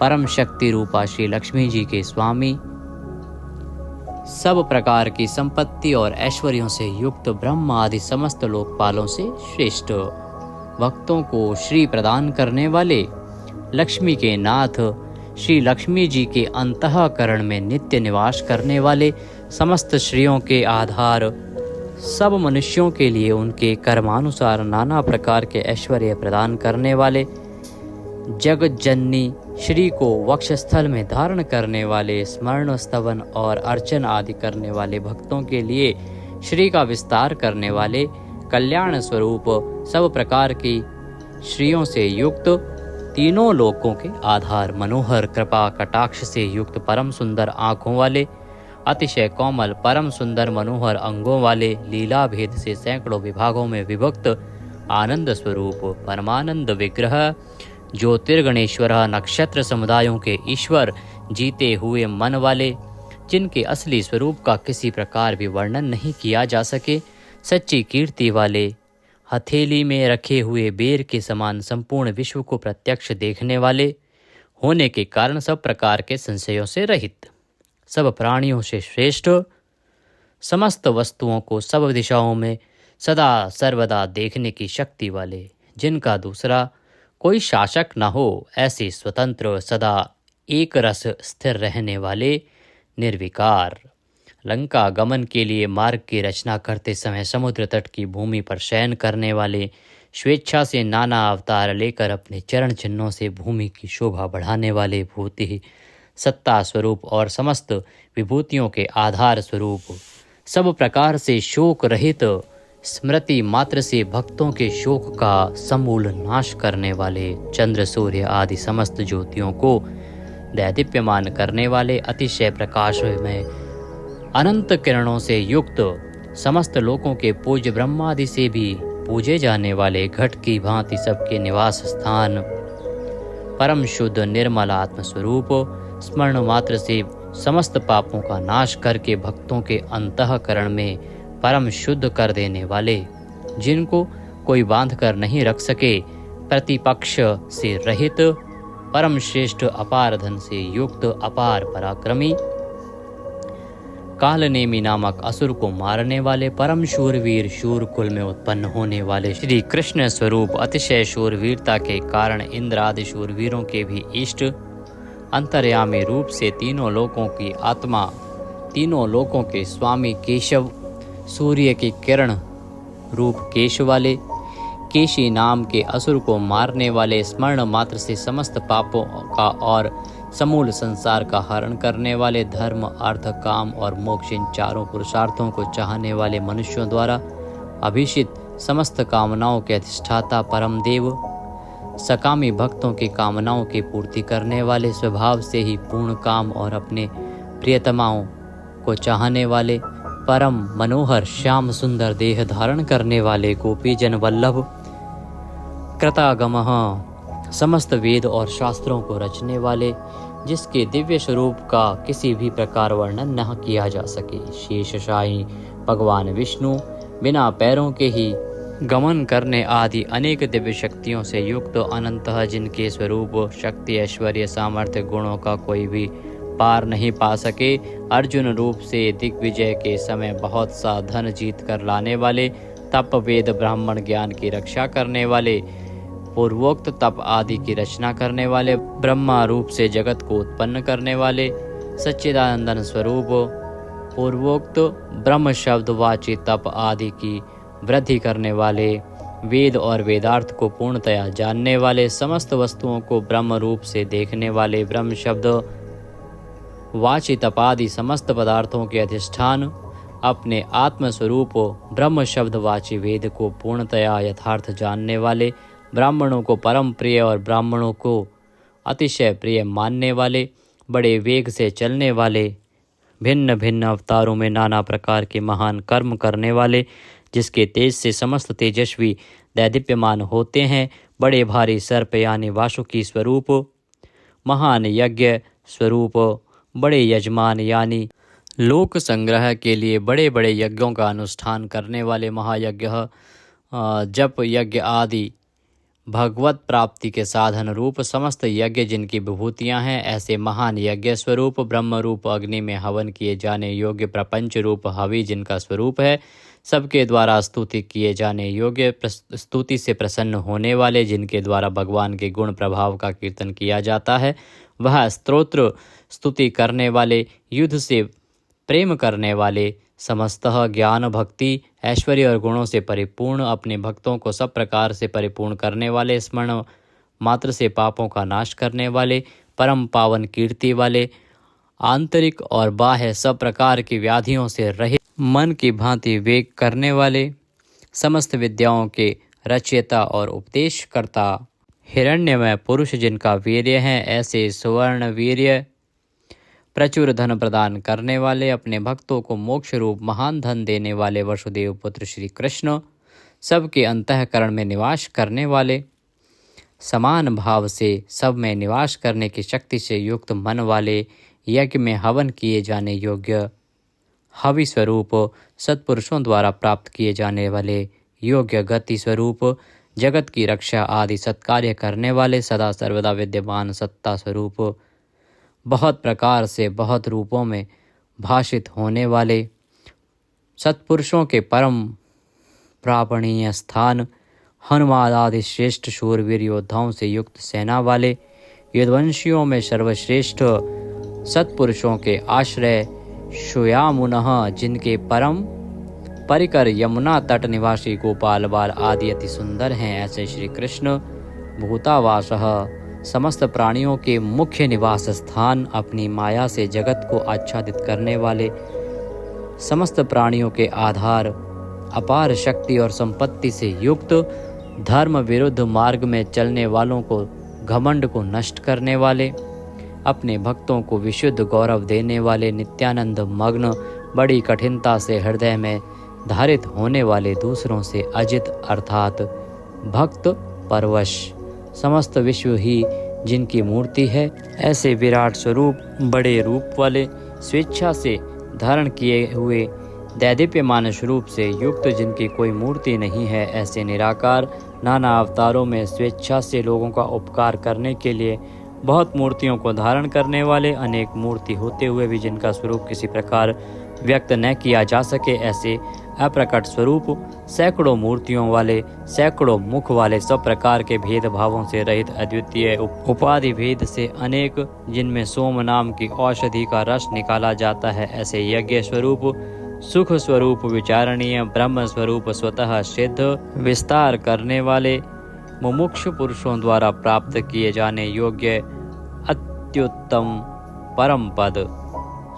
परम शक्ति रूपा श्री लक्ष्मी जी के स्वामी, सब प्रकार की संपत्ति और ऐश्वर्यों से युक्त ब्रह्म आदि समस्त लोकपालों से श्रेष्ठ, भक्तों को श्री प्रदान करने वाले लक्ष्मी के नाथ श्री लक्ष्मी जी के अंतःकरण में नित्य निवास करने वाले, समस्त श्रेयों के आधार, सब मनुष्यों के लिए उनके कर्मानुसार नाना प्रकार के ऐश्वर्य प्रदान करने वाले, जगत जननी श्री को वक्षस्थल में धारण करने वाले, स्मरण स्तवन और अर्चन आदि करने वाले भक्तों के लिए श्री का विस्तार करने वाले, कल्याण स्वरूप सब प्रकार की श्रियों से युक्त, तीनों लोकों के आधार, मनोहर कृपा कटाक्ष से युक्त, परम सुंदर आँखों वाले, अतिशय कोमल परम सुंदर मनोहर अंगों वाले, लीला भेद से सैकड़ों विभागों में विभक्त, आनंद स्वरूप परमानंद विग्रह, ज्योतिर्गणेश्वर, नक्षत्र समुदायों के ईश्वर, जीते हुए मन वाले, जिनके असली स्वरूप का किसी प्रकार भी वर्णन नहीं किया जा सके, सच्ची कीर्ति वाले, हथेली में रखे हुए बेर के समान संपूर्ण विश्व को प्रत्यक्ष देखने वाले होने के कारण सब प्रकार के संशयों से रहित, सब प्राणियों से श्रेष्ठ, समस्त वस्तुओं को सब दिशाओं में सदा सर्वदा देखने की शक्ति वाले, जिनका दूसरा कोई शासक न हो, ऐसे स्वतंत्र सदा एक रस स्थिर रहने वाले, निर्विकार, लंका गमन के लिए मार्ग की रचना करते समय समुद्र तट की भूमि पर शयन करने वाले, स्वेच्छा से नाना अवतार लेकर अपने चरण चिन्हों से भूमि की शोभा बढ़ाने वाले, भूति सत्ता स्वरूप और समस्त विभूतियों के आधार स्वरूप, सब प्रकार से शोक रहित, स्मृति मात्र से भक्तों के शोक का समूल नाश करने वाले, चंद्र सूर्य आदि समस्त ज्योतियों को दैदीप्यमान करने वाले, अतिशय प्रकाश में अनंत किरणों से युक्त, समस्त लोकों के पूज्य ब्रह्मादि से भी पूजे जाने वाले, घट की भांति सबके निवास स्थान, परम शुद्ध निर्मल आत्म स्वरूप, स्मरण मात्र से समस्त पापों का नाश करके भक्तों के अंतःकरण में परम शुद्ध कर देने वाले, जिनको कोई बांध कर नहीं रख सके, प्रतिपक्ष से रहित, परम श्रेष्ठ अपार धन से युक्त, अपार पराक्रमी, कालनेमी नामक असुर को मारने वाले, परम शूरवीर, शूर कुल में उत्पन्न होने वाले, श्री कृष्ण स्वरूप, अतिशय शूरवीरता के कारण इंद्र आदि शूरवीरों के भी इष्ट, अंतर्यामी रूप से तीनों लोकों की आत्मा, तीनों लोकों के स्वामी केशव, सूर्य की किरण रूप केश वाले, केशी नाम के असुर को मारने वाले, स्मरण मात्र से समस्त पापों का और समूल संसार का हरण करने वाले, धर्म अर्थ काम और मोक्ष इन चारों पुरुषार्थों को चाहने वाले मनुष्यों द्वारा अभिषित, समस्त कामनाओं के अधिष्ठाता परम देव, सकामी भक्तों की कामनाओं की पूर्ति करने वाले, स्वभाव से ही पूर्ण काम और अपने प्रियतमाओं को चाहने वाले, परम मनोहर श्याम सुंदर देह धारण करने वाले, गोपीजन वल्लभ, कृतागमः, समस्त वेद और शास्त्रों को रचने वाले, जिसके दिव्य स्वरूप का किसी भी प्रकार वर्णन न किया जा सके, शेषशायी भगवान विष्णु, बिना पैरों के ही गमन करने आदि अनेक दिव्य शक्तियों से युक्त, अनंतः जिनके स्वरूप शक्ति ऐश्वर्य सामर्थ्य गुणों का कोई भी पार नहीं पा सके, अर्जुन रूप से दिग्विजय के समय बहुत सा धन जीत कर लाने वाले, तप वेद ब्राह्मण ज्ञान की रक्षा करने वाले, पूर्वोक्त तप आदि की रचना करने वाले, ब्रह्मा रूप से जगत को उत्पन्न करने वाले, सच्चिदानंदन स्वरूप, पूर्वोक्त ब्रह्म शब्द वाची तप आदि की वृद्धि करने वाले, वेद और वेदार्थ को पूर्णतया जानने वाले, समस्त वस्तुओं को ब्रह्म रूप से देखने वाले, ब्रह्म शब्द वाची तपादि समस्त पदार्थों के अधिष्ठान, अपने आत्मस्वरूप ब्रह्म शब्द वाची वेद को पूर्णतया यथार्थ जानने वाले, ब्राह्मणों को परम प्रिय और ब्राह्मणों को अतिशय प्रिय मानने वाले, बड़े वेग से चलने वाले, भिन्न भिन्न अवतारों में नाना प्रकार के महान कर्म करने वाले, जिसके तेज से समस्त तेजस्वी दैदीप्यमान होते हैं, बड़े भारी सर्प यानी वासुकी स्वरूप, महान यज्ञ स्वरूप, बड़े यजमान यानी लोक संग्रह के लिए बड़े बड़े यज्ञों का अनुष्ठान करने वाले, महायज्ञ जप यज्ञ आदि भगवत प्राप्ति के साधन रूप समस्त यज्ञ जिनकी विभूतियां हैं, ऐसे महान यज्ञ स्वरूप ब्रह्म रूप अग्नि में हवन किए जाने योग्य प्रपंच रूप हवि जिनका स्वरूप है, सबके द्वारा स्तुति किए जाने योग्य स्तुति से प्रसन्न होने वाले जिनके द्वारा भगवान के गुण प्रभाव का कीर्तन किया जाता है, वह स्तोत्र स्तुति करने वाले, युद्ध से प्रेम करने वाले, समस्तः ज्ञान भक्ति ऐश्वर्य और गुणों से परिपूर्ण, अपने भक्तों को सब प्रकार से परिपूर्ण करने वाले, स्मरण मात्र से पापों का नाश करने वाले, परम पावन कीर्ति वाले, आंतरिक और बाह्य सब प्रकार की व्याधियों से रहित, मन की भांति वेग करने वाले, समस्त विद्याओं के रचयिता और उपदेशकर्ता, हिरण्यमय पुरुष जिनका वीर्य है, ऐसे सुवर्ण वीर्य प्रचुर धन प्रदान करने वाले, अपने भक्तों को मोक्ष रूप महान धन देने वाले वसुदेव पुत्र श्री कृष्ण, सबके अंतःकरण में निवास करने वाले, समान भाव से सब में निवास करने की शक्ति से युक्त मन वाले, यज्ञ में हवन किए जाने योग्य हवि स्वरूप, सत्पुरुषों द्वारा प्राप्त किए जाने वाले योग्य गति स्वरूप, जगत की रक्षा आदि सत्कार्य करने वाले, सदा सर्वदा विद्यमान सत्ता स्वरूप, बहुत प्रकार से बहुत रूपों में भाषित होने वाले, सत्पुरुषों के परम प्रापणीय स्थान, हनुमान आदि श्रेष्ठ शूरवीर योद्धाओं से युक्त सेना वाले, यदुवंशियों में सर्वश्रेष्ठ सत्पुरुषों के आश्रय, श्यामुनः जिनके परम परिकर यमुना तट निवासी गोपाल बाल आदि अति सुंदर हैं, ऐसे श्री कृष्ण भूतावासः समस्त प्राणियों के मुख्य निवास स्थान, अपनी माया से जगत को आच्छादित करने वाले, समस्त प्राणियों के आधार, अपार शक्ति और संपत्ति से युक्त, धर्म विरुद्ध मार्ग में चलने वालों को घमंड को नष्ट करने वाले, अपने भक्तों को विशुद्ध गौरव देने वाले, नित्यानंद मग्न, बड़ी कठिनता से हृदय में धारित होने वाले, दूसरों से अजित अर्थात भक्त परवश, समस्त विश्व ही जिनकी मूर्ति है, ऐसे विराट स्वरूप बड़े रूप वाले, स्वेच्छा से धारण किए हुए दैदीप्यमान स्वरूप से युक्त जिनकी कोई मूर्ति नहीं है, ऐसे निराकार नाना अवतारों में स्वेच्छा से लोगों का उपकार करने के लिए बहुत मूर्तियों को धारण करने वाले, अनेक मूर्ति होते हुए भी जिनका स्वरूप किसी प्रकार व्यक्त न किया जा सके, ऐसे अप्रकट स्वरूप, सैकड़ों मूर्तियों वाले, सैकड़ों मुख वाले, सब प्रकार के भेदभावों से रहित, अद्वितीय उपाधि भेद से अनेक, जिनमें सोम नाम की औषधि का रस निकाला जाता है, ऐसे यज्ञ स्वरूप, सुख स्वरूप, विचारणीय ब्रह्म स्वरूप, स्वतः सिद्ध विस्तार करने वाले, मुमुक्षु पुरुषों द्वारा प्राप्त किए जाने योग्य अत्युत्तम परम पद,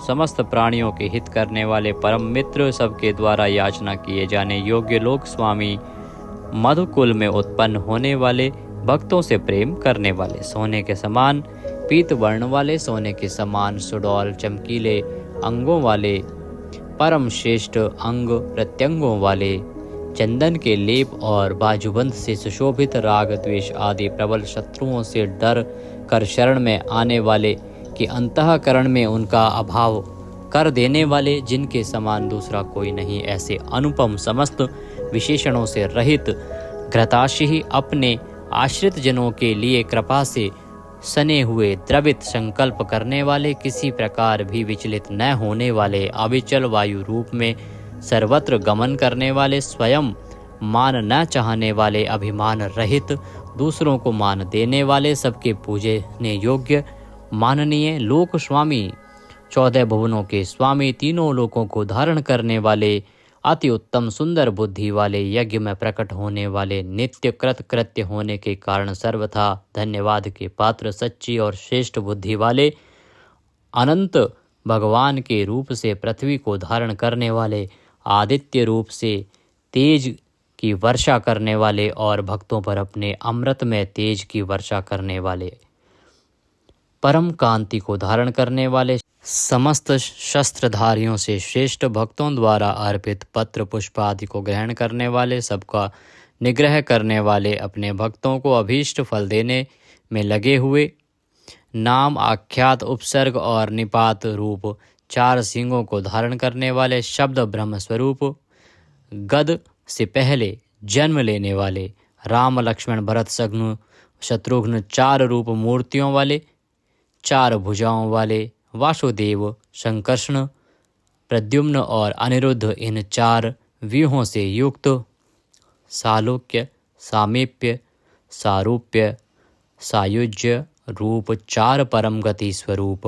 समस्त प्राणियों के हित करने वाले परम मित्र, सबके द्वारा याचना किए जाने योग्य लोक स्वामी, मधुकुल में उत्पन्न होने वाले, भक्तों से प्रेम करने वाले, सोने के समान पीत वर्ण वाले, सोने के समान सुडौल चमकीले अंगों वाले, परम श्रेष्ठ अंग प्रत्यंगों वाले, चंदन के लेप और बाजूबंद से सुशोभित, राग द्वेष आदि प्रबल शत्रुओं से डर कर शरण में आने वाले, कि अंतःकरण में उनका अभाव कर देने वाले, जिनके समान दूसरा कोई नहीं, ऐसे अनुपम समस्त विशेषणों से रहित, घृताशी अपने आश्रित जनों के लिए कृपा से सने हुए, द्रवित संकल्प करने वाले, किसी प्रकार भी विचलित न होने वाले, अविचल वायु रूप में सर्वत्र गमन करने वाले, स्वयं मान न चाहने वाले, अभिमान रहित, दूसरों को मान देने वाले, सबके पूजने योग्य माननीय लोक स्वामी, 14 भुवनों के स्वामी, तीनों लोकों को धारण करने वाले, अति उत्तम सुंदर बुद्धि वाले, यज्ञ में प्रकट होने वाले, नित्य कृत कृत्य होने के कारण सर्वथा धन्यवाद के पात्र, सच्ची और श्रेष्ठ बुद्धि वाले, अनंत भगवान के रूप से पृथ्वी को धारण करने वाले, आदित्य रूप से तेज की वर्षा करने वाले और भक्तों पर अपने अमृत में तेज की वर्षा करने वाले, परम कांति को धारण करने वाले, समस्त शस्त्रधारियों से श्रेष्ठ, भक्तों द्वारा अर्पित पत्र पुष्प आदि को ग्रहण करने वाले, सबका निग्रह करने वाले, अपने भक्तों को अभीष्ट फल देने में लगे हुए, नाम आख्यात उपसर्ग और निपात रूप 4 सिंगों को धारण करने वाले, शब्द ब्रह्म स्वरूप, गद से पहले जन्म लेने वाले, राम लक्ष्मण भरत शत्रुघ्न 4 रूप मूर्तियों वाले, 4 भुजाओं वाले वासुदेव, संकर्षण, प्रद्युम्न और अनिरुद्ध इन 4 व्यूहों से युक्त, सालोक्य, सामीप्य, सारूप्य, सायुज्य रूप 4 परम गति स्वरूप,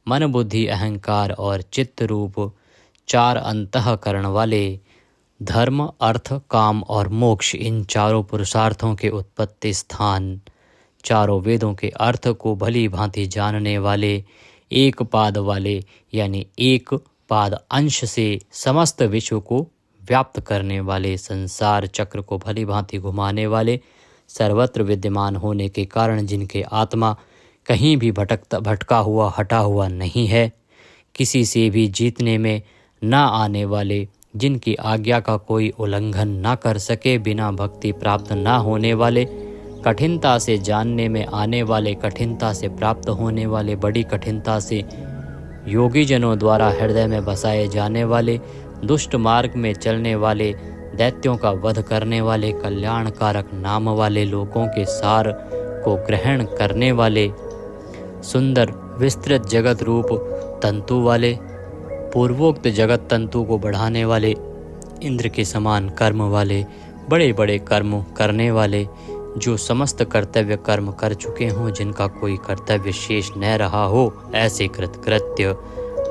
मन बुद्धि अहंकार और चित्त रूप 4 अंतःकरण वाले, धर्म अर्थ काम और मोक्ष इन 4 पुरुषार्थों के उत्पत्ति स्थान, 4 वेदों के अर्थ को भली भांति जानने वाले, एक पाद वाले यानी एक पाद अंश से समस्त विश्व को व्याप्त करने वाले, संसार चक्र को भली भांति घुमाने वाले, सर्वत्र विद्यमान होने के कारण जिनके आत्मा कहीं भी भटका हुआ हटा हुआ नहीं है, किसी से भी जीतने में न आने वाले, जिनकी आज्ञा का कोई उल्लंघन न कर सके, बिना भक्ति प्राप्त न होने वाले, कठिनता से जानने में आने वाले, कठिनता से प्राप्त होने वाले, बड़ी कठिनता से योगी जनों द्वारा हृदय में बसाए जाने वाले, दुष्ट मार्ग में चलने वाले, दैत्यों का वध करने वाले, कल्याणकारक नाम वाले, लोगों के सार को ग्रहण करने वाले, सुंदर विस्तृत जगत रूप तंतु वाले, पूर्वोक्त जगत तंतु को बढ़ाने वाले, इंद्र के समान कर्म वाले, बड़े बड़े कर्म करने वाले, जो समस्त कर्तव्य कर्म कर चुके हों, जिनका कोई कर्तव्य शेष न रहा हो, ऐसे कृतकृत्य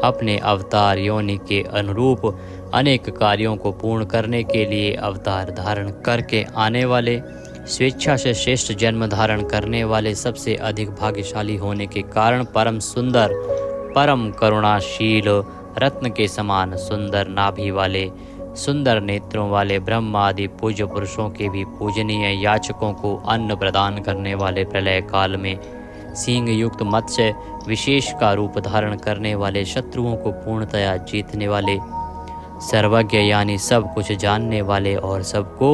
अपने अवतार योनि के अनुरूप अनेक कार्यों को पूर्ण करने के लिए अवतार धारण करके आने वाले, स्वेच्छा से श्रेष्ठ जन्म धारण करने वाले, सबसे अधिक भाग्यशाली होने के कारण परम सुंदर, परम करुणाशील, रत्न के समान सुंदर नाभि वाले, सुंदर नेत्रों वाले, ब्रह्मा आदि पूज्य पुरुषों के भी पूजनीय, याचकों को अन्न प्रदान करने वाले, प्रलय काल में सींग युक्त मत्स्य विशेष का रूप धारण करने वाले, शत्रुओं को पूर्णतया जीतने वाले, सर्वज्ञ यानी सब कुछ जानने वाले और सबको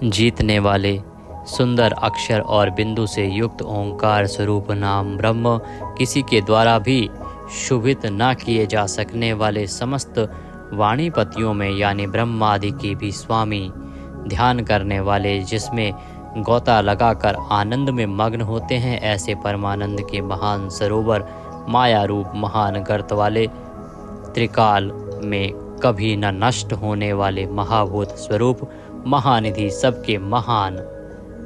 जीतने वाले, सुंदर अक्षर और बिंदु से युक्त ओंकार स्वरूप नाम ब्रह्म, किसी के द्वारा भी शुभित न किए जा सकने वाले, समस्त वाणीपतियों में यानी ब्रह्मादि के भी स्वामी, ध्यान करने वाले, जिसमें गोता लगाकर आनंद में मग्न होते हैं, ऐसे परमानंद के महान सरोवर, माया रूप महान गर्त वाले, त्रिकाल में कभी न नष्ट होने वाले महाभूत स्वरूप, महानिधि, सबके महान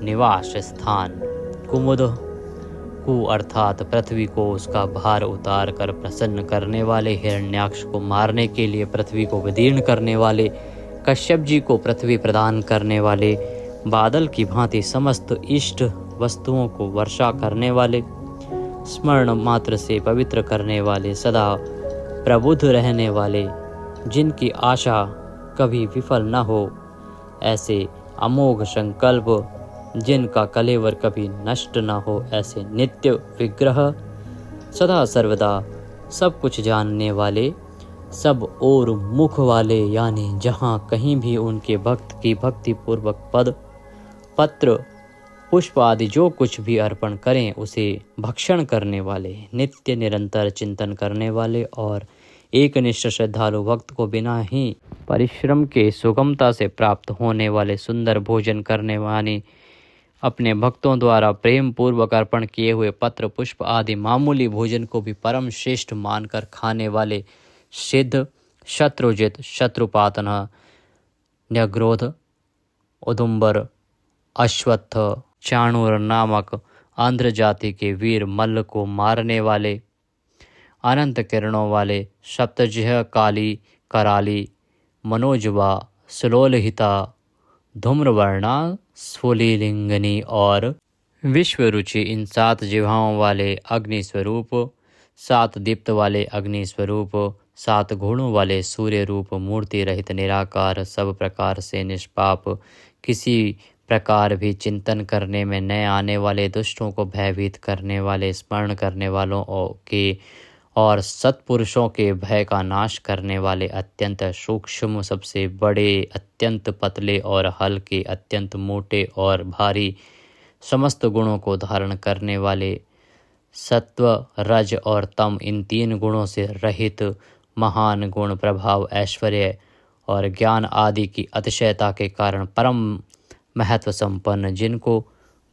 निवास स्थान, कुमुद कु अर्थात पृथ्वी को उसका भार उतार कर प्रसन्न करने वाले, हिरण्याक्ष को मारने के लिए पृथ्वी को विदीर्ण करने वाले, कश्यप जी को पृथ्वी प्रदान करने वाले, बादल की भांति समस्त इष्ट वस्तुओं को वर्षा करने वाले, स्मरण मात्र से पवित्र करने वाले, सदा प्रबुद्ध रहने वाले, जिनकी आशा कभी विफल न हो, ऐसे अमोघ संकल्प, जिनका कलेवर कभी नष्ट न हो, ऐसे नित्य विग्रह, सदा सर्वदा सब कुछ जानने वाले, सब और मुख वाले, यानी जहाँ कहीं भी उनके भक्त की भक्ति पूर्वक पद पत्र पुष्प आदि जो कुछ भी अर्पण करें उसे भक्षण करने वाले, नित्य निरंतर चिंतन करने वाले और एक निष्ठ श्रद्धालु भक्त को बिना ही परिश्रम के सुगमता से प्राप्त होने वाले, सुंदर भोजन करने वाले, अपने भक्तों द्वारा प्रेम पूर्वक अर्पण किए हुए पत्र पुष्प आदि मामूली भोजन को भी परम श्रेष्ठ मानकर खाने वाले, सिद्ध, शत्रुजित, शत्रुपातन, न्यग्रोध, उदुम्बर, अश्वत्थ, चाणूर नामक आंध्र जाति के वीर मल्ल को मारने वाले, अनंत किरणों वाले, सप्तजिह, काली, कराली, मनोजवा, सुलोलहिता, धूम्रवर्णा, स्फुलिंगनी और विश्वरुचि, इन 7 जिह्वाओं वाले अग्नि स्वरूप, 7 दीप्त वाले अग्नि स्वरूप, 7 गुणों वाले सूर्य रूप, मूर्ति रहित निराकार, सब प्रकार से निष्पाप, किसी प्रकार भी चिंतन करने में न आने वाले, दुष्टों को भयभीत करने वाले, स्मरण करने वालों के और सत्पुरुषों के भय का नाश करने वाले, अत्यंत सूक्ष्म, सबसे बड़े, अत्यंत पतले और हल्के, अत्यंत मोटे और भारी, समस्त गुणों को धारण करने वाले, सत्व, रज और तम, इन 3 गुणों से रहित, महान गुण, प्रभाव, ऐश्वर्य और ज्ञान आदि की अतिशयता के कारण परम महत्व संपन्न, जिनको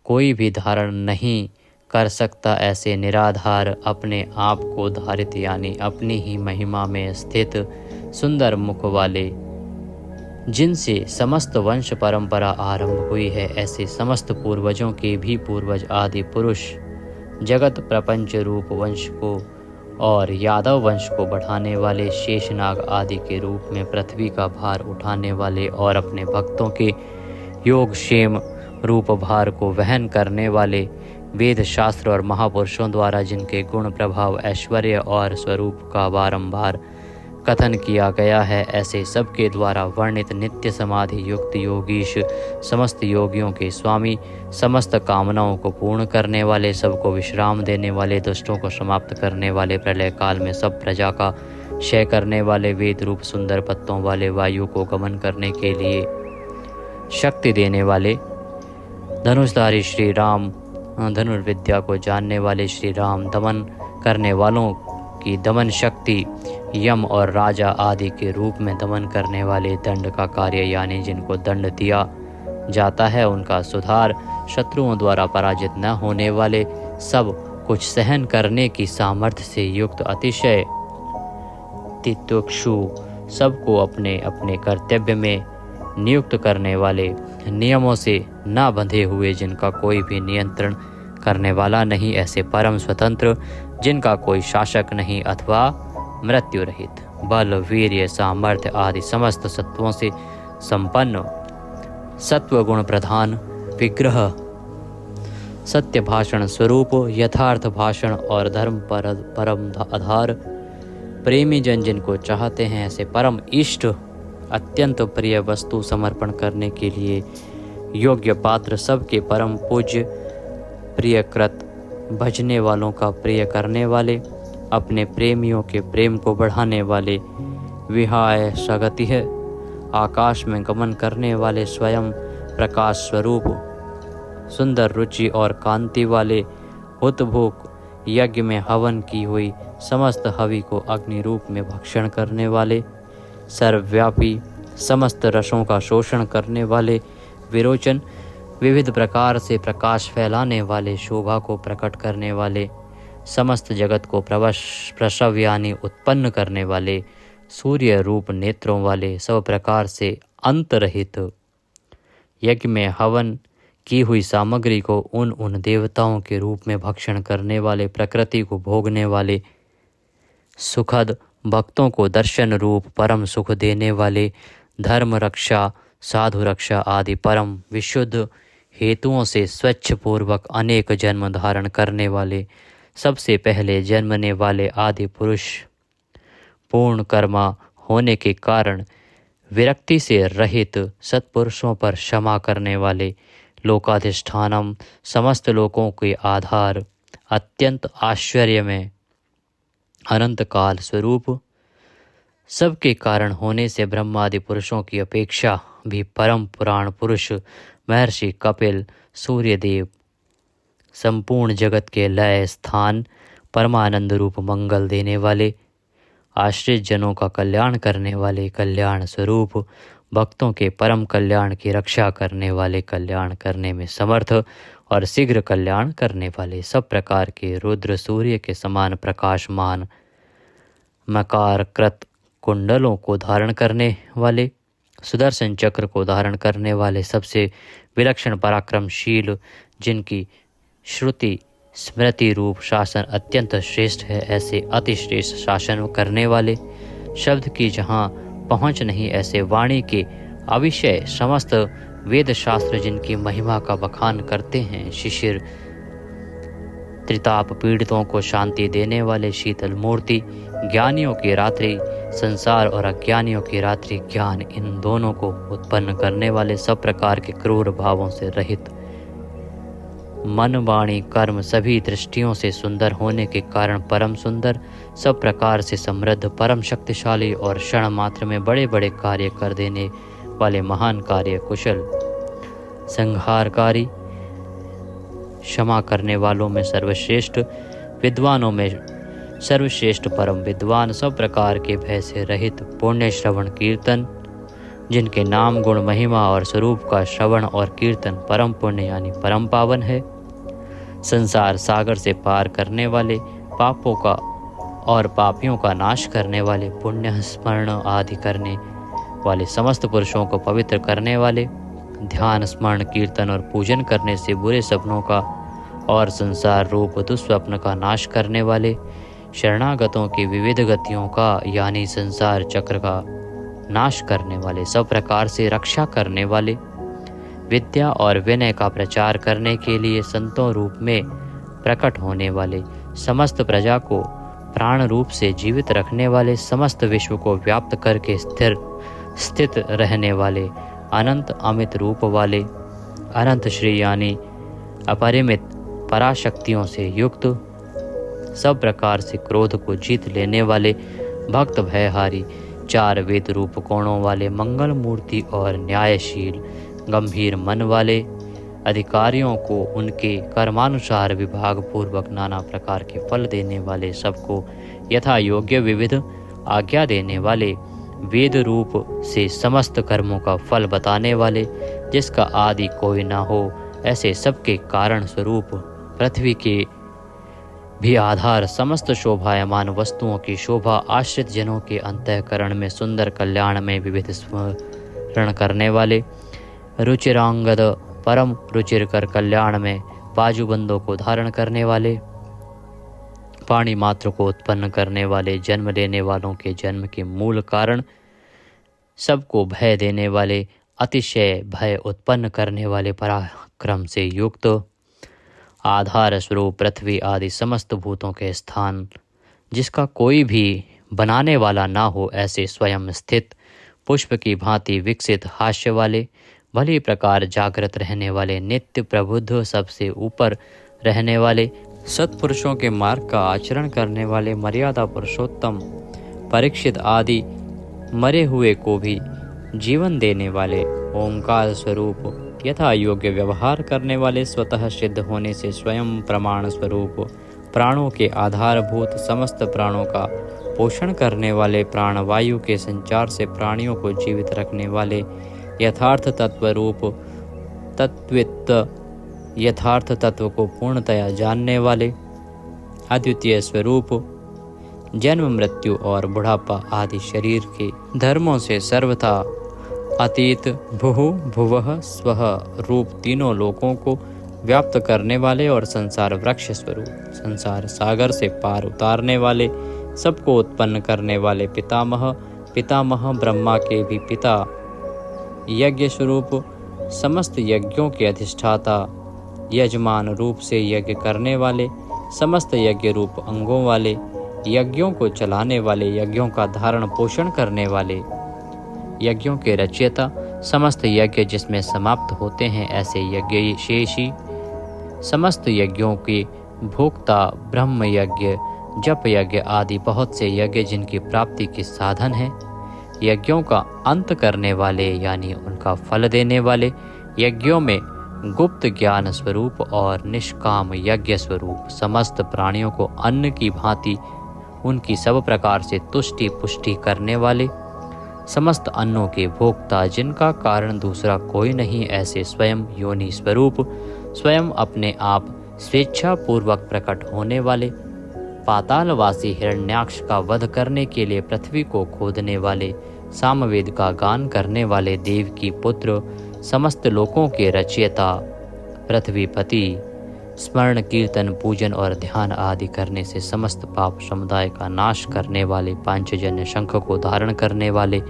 कोई भी धारण नहीं कर सकता, ऐसे निराधार, अपने आप को धारित यानी अपनी ही महिमा में स्थित सुंदर मुख वाले, जिनसे समस्त वंश परंपरा आरंभ हुई है, ऐसे समस्त पूर्वजों के भी पूर्वज आदि पुरुष, जगत प्रपंच रूप वंश को और यादव वंश को बढ़ाने वाले, शेषनाग आदि के रूप में पृथ्वी का भार उठाने वाले और अपने भक्तों के योगक्षेम रूप भार को वहन करने वाले, वेद शास्त्र और महापुरुषों द्वारा जिनके गुण प्रभाव ऐश्वर्य और स्वरूप का बारंबार कथन किया गया है, ऐसे सबके द्वारा वर्णित नित्य समाधि युक्त योगीश, समस्त योगियों के स्वामी, समस्त कामनाओं को पूर्ण करने वाले, सबको विश्राम देने वाले, दुष्टों को समाप्त करने वाले, प्रलय काल में सब प्रजा का क्षय करने वाले, वेद रूप सुंदर पत्तों वाले, वायु को गमन करने के लिए शक्ति देने वाले, धनुषधारी श्री राम, धनुर्विद्या को जानने वाले श्री राम, दमन करने वालों की दमन शक्ति, यम और राजा आदि के रूप में दमन करने वाले, दंड का कार्य यानी जिनको दंड दिया जाता है उनका सुधार, शत्रुओं द्वारा पराजित न होने वाले, सब कुछ सहन करने की सामर्थ्य से युक्त, अतिशय तितिक्षु, सबको अपने अपने कर्तव्य में नियुक्त करने वाले, नियमों से न बंधे हुए, जिनका कोई भी नियंत्रण करने वाला नहीं, ऐसे परम स्वतंत्र, जिनका कोई शासक नहीं अथवा मृत्यु रहित, बल वीर्य सामर्थ्य आदि समस्त सत्वों से संपन्न, सत्व गुण प्रधान विग्रह, सत्य भाषण स्वरूप, यथार्थ भाषण और धर्म परम आधार, प्रेमी जन जिनको चाहते हैं, ऐसे परम इष्ट, अत्यंत प्रिय वस्तु समर्पण करने के लिए योग्य पात्र, सबके परम पूज्य, प्रियकृत, भजने वालों का प्रिय करने वाले, अपने प्रेमियों के प्रेम को बढ़ाने वाले, विहाय सगति है, आकाश में गमन करने वाले, स्वयं प्रकाश स्वरूप, सुंदर रुचि और कांति वाले, हुतभुक, यज्ञ में हवन की हुई समस्त हवि को अग्नि रूप में भक्षण करने वाले, सर्वव्यापी, समस्त रसों का शोषण करने वाले, विरोचन, विविध प्रकार से प्रकाश फैलाने वाले, शोभा को प्रकट करने वाले, समस्त जगत को प्रसव यानी उत्पन्न करने वाले, सूर्य रूप नेत्रों वाले, सब प्रकार से अंतरहित, यज्ञ में हवन की हुई सामग्री को उन देवताओं के रूप में भक्षण करने वाले, प्रकृति को भोगने वाले, सुखद, भक्तों को दर्शन रूप परम सुख देने वाले, धर्म रक्षा, साधु रक्षा आदि परम विशुद्ध हेतुओं से स्वच्छ पूर्वक अनेक जन्म धारण करने वाले, सबसे पहले जन्मने वाले आदि पुरुष, पूर्ण कर्मा होने के कारण विरक्ति से रहित, सत्पुरुषों पर क्षमा करने वाले, लोकाधिष्ठानम, समस्त लोकों के आधार, अत्यंत आश्चर्य में अनंत काल स्वरूप, सबके कारण होने से ब्रह्मादि पुरुषों की अपेक्षा भी परम पुराण पुरुष, महर्षि कपिल, सूर्यदेव, संपूर्ण जगत के लय स्थान, परमानंद रूप मंगल देने वाले, आश्रित जनों का कल्याण करने वाले, कल्याण स्वरूप, भक्तों के परम कल्याण की रक्षा करने वाले, कल्याण करने में समर्थ और शीघ्र कल्याण करने वाले, सब प्रकार के रुद्र सूर्य के समान प्रकाशमान, मकार कृत कुंडलों को धारण करने वाले, सुदर्शन चक्र को धारण करने वाले, सबसे विलक्षण पराक्रमशील, जिनकी श्रुति स्मृति रूप शासन अत्यंत श्रेष्ठ है, ऐसे अति श्रेष्ठ शासन करने वाले, शब्द की जहाँ पहुँच नहीं, ऐसे वाणी के अविषय समस्त वेद शास्त्र जिनकी महिमा का बखान करते हैं, शिशिर त्रिताप पीड़ितों को शांति देने वाले, शीतल मूर्ति, ज्ञानियों की रात्रि संसार और अज्ञानियों की रात्रि ज्ञान, इन दोनों को उत्पन्न करने वाले, सब प्रकार के क्रूर भावों से रहित, मन वाणी कर्म सभी दृष्टियों से सुंदर होने के कारण परम सुंदर, सब प्रकार से समृद्ध, परम शक्तिशाली और क्षण मात्र में बड़े बड़े कार्य कर देने वाले, महान कार्य कुशल, संहारकारी, क्षमा करने वालों में सर्वश्रेष्ठ, विद्वानों में सर्वश्रेष्ठ, परम विद्वान, सब प्रकार के भय से रहित, पुण्य श्रवण कीर्तन जिनके नाम, गुण, महिमा और स्वरूप का श्रवण और कीर्तन परम पुण्य यानी परम पावन है। संसार सागर से पार करने वाले, पापों का और पापियों का नाश करने वाले, पुण्य स्मरण आदि करने वाले, समस्त पुरुषों को पवित्र करने वाले, ध्यान, स्मरण, कीर्तन और पूजन करने से बुरे सपनों का और संसार रूप दुस्वप्न का नाश करने वाले, शरणागतों की विविध गतियों का यानी संसार चक्र का नाश करने वाले, सब प्रकार से रक्षा करने वाले, विद्या और विनय का प्रचार करने के लिए संतों रूप में प्रकट होने वाले, समस्त प्रजा को प्राण रूप से जीवित रखने वाले, समस्त विश्व को व्याप्त करके स्थित रहने वाले, अनंत अमित रूप वाले, अनंत श्री यानी अपरिमित पराशक्तियों से युक्त, सब प्रकार से क्रोध को जीत लेने वाले, भक्त भयहारी, चार वेद रूप कोणों वाले, मंगल मूर्ति और न्यायशील गंभीर मन वाले, अधिकारियों को उनके कर्मानुसार विभाग पूर्वक नाना प्रकार के फल देने वाले, सबको यथा योग्य विविध आज्ञा देने वाले, वेद रूप से समस्त कर्मों का फल बताने वाले, जिसका आदि कोई ना हो, ऐसे सबके कारण स्वरूप, पृथ्वी के भी आधार, समस्त शोभायमान वस्तुओं की शोभा, आश्रित जनों के अंतःकरण में सुंदर, कल्याण में विविध स्मरण करने वाले, रुचिरांगद परम रुचिर कर कल्याण में बाजूबंदों को धारण करने वाले, पाणी मात्र को उत्पन्न करने वाले, जन्म लेने वालों के जन्म के मूल कारण, सबको भय देने वाले, अतिशय भय उत्पन्न करने वाले, पराक्रम से युक्त, आधार स्वरूप पृथ्वी आदि समस्त भूतों के स्थान, जिसका कोई भी बनाने वाला ना हो, ऐसे स्वयं स्थित, पुष्प की भांति विकसित, हास्य वाले, भली प्रकार जागृत रहने वाले, नित्य प्रबुद्ध, सबसे ऊपर रहने वाले, सत्पुरुषों के मार्ग का आचरण करने वाले, मर्यादा पुरुषोत्तम परीक्षित आदि मरे हुए को भी जीवन देने वाले, ओंकार स्वरूप यथा योग्य व्यवहार करने वाले, स्वतः सिद्ध होने से स्वयं प्रमाण स्वरूप, प्राणों के आधारभूत, समस्त प्राणों का पोषण करने वाले, प्राणवायु के संचार से प्राणियों को जीवित रखने वाले, यथार्थ तत्व रूप तत्वित, यथार्थ तत्व को पूर्णतया जानने वाले, अद्वितीय स्वरूप, जन्म मृत्यु और बुढ़ापा आदि शरीर के धर्मों से सर्वथा अतीत, भुः भुवः स्वः रूप तीनों लोकों को व्याप्त करने वाले और संसार वृक्ष स्वरूप, संसार सागर से पार उतारने वाले, सबको उत्पन्न करने वाले, पितामह, पितामह ब्रह्मा के भी पिता, यज्ञ स्वरूप, समस्त यज्ञों के अधिष्ठाता, यजमान रूप से यज्ञ करने वाले, समस्त यज्ञ रूप अंगों वाले, यज्ञों को चलाने वाले, यज्ञों का धारण पोषण करने वाले, यज्ञों के रचयिता, समस्त यज्ञ जिसमें समाप्त होते हैं ऐसे यज्ञ शेषी, समस्त यज्ञों के भोक्ता, ब्रह्म यज्ञ, जप यज्ञ आदि बहुत से यज्ञ जिनकी प्राप्ति के साधन हैं, यज्ञों का अंत करने वाले यानी उनका फल देने वाले, यज्ञों में गुप्त ज्ञान स्वरूप और निष्काम यज्ञ स्वरूप, समस्त प्राणियों को अन्न की भांति उनकी सब प्रकार से तुष्टि पुष्टि करने वाले, समस्त अन्नों के भोक्ता, जिनका कारण दूसरा कोई नहीं, ऐसे स्वयं योनि स्वरूप, स्वयं अपने आप स्वेच्छा पूर्वक प्रकट होने वाले, पातालवासी हिरण्याक्ष का वध करने के लिए पृथ्वी को खोदने वाले, सामवेद का गान करने वाले, देव की पुत्र, समस्त लोकों के रचयिता, पृथ्वीपति, स्मरण कीर्तन पूजन और ध्यान आदि करने से समस्त पाप समुदाय का नाश करने वाले, पांचजन्य शंख को धारण करने वाले,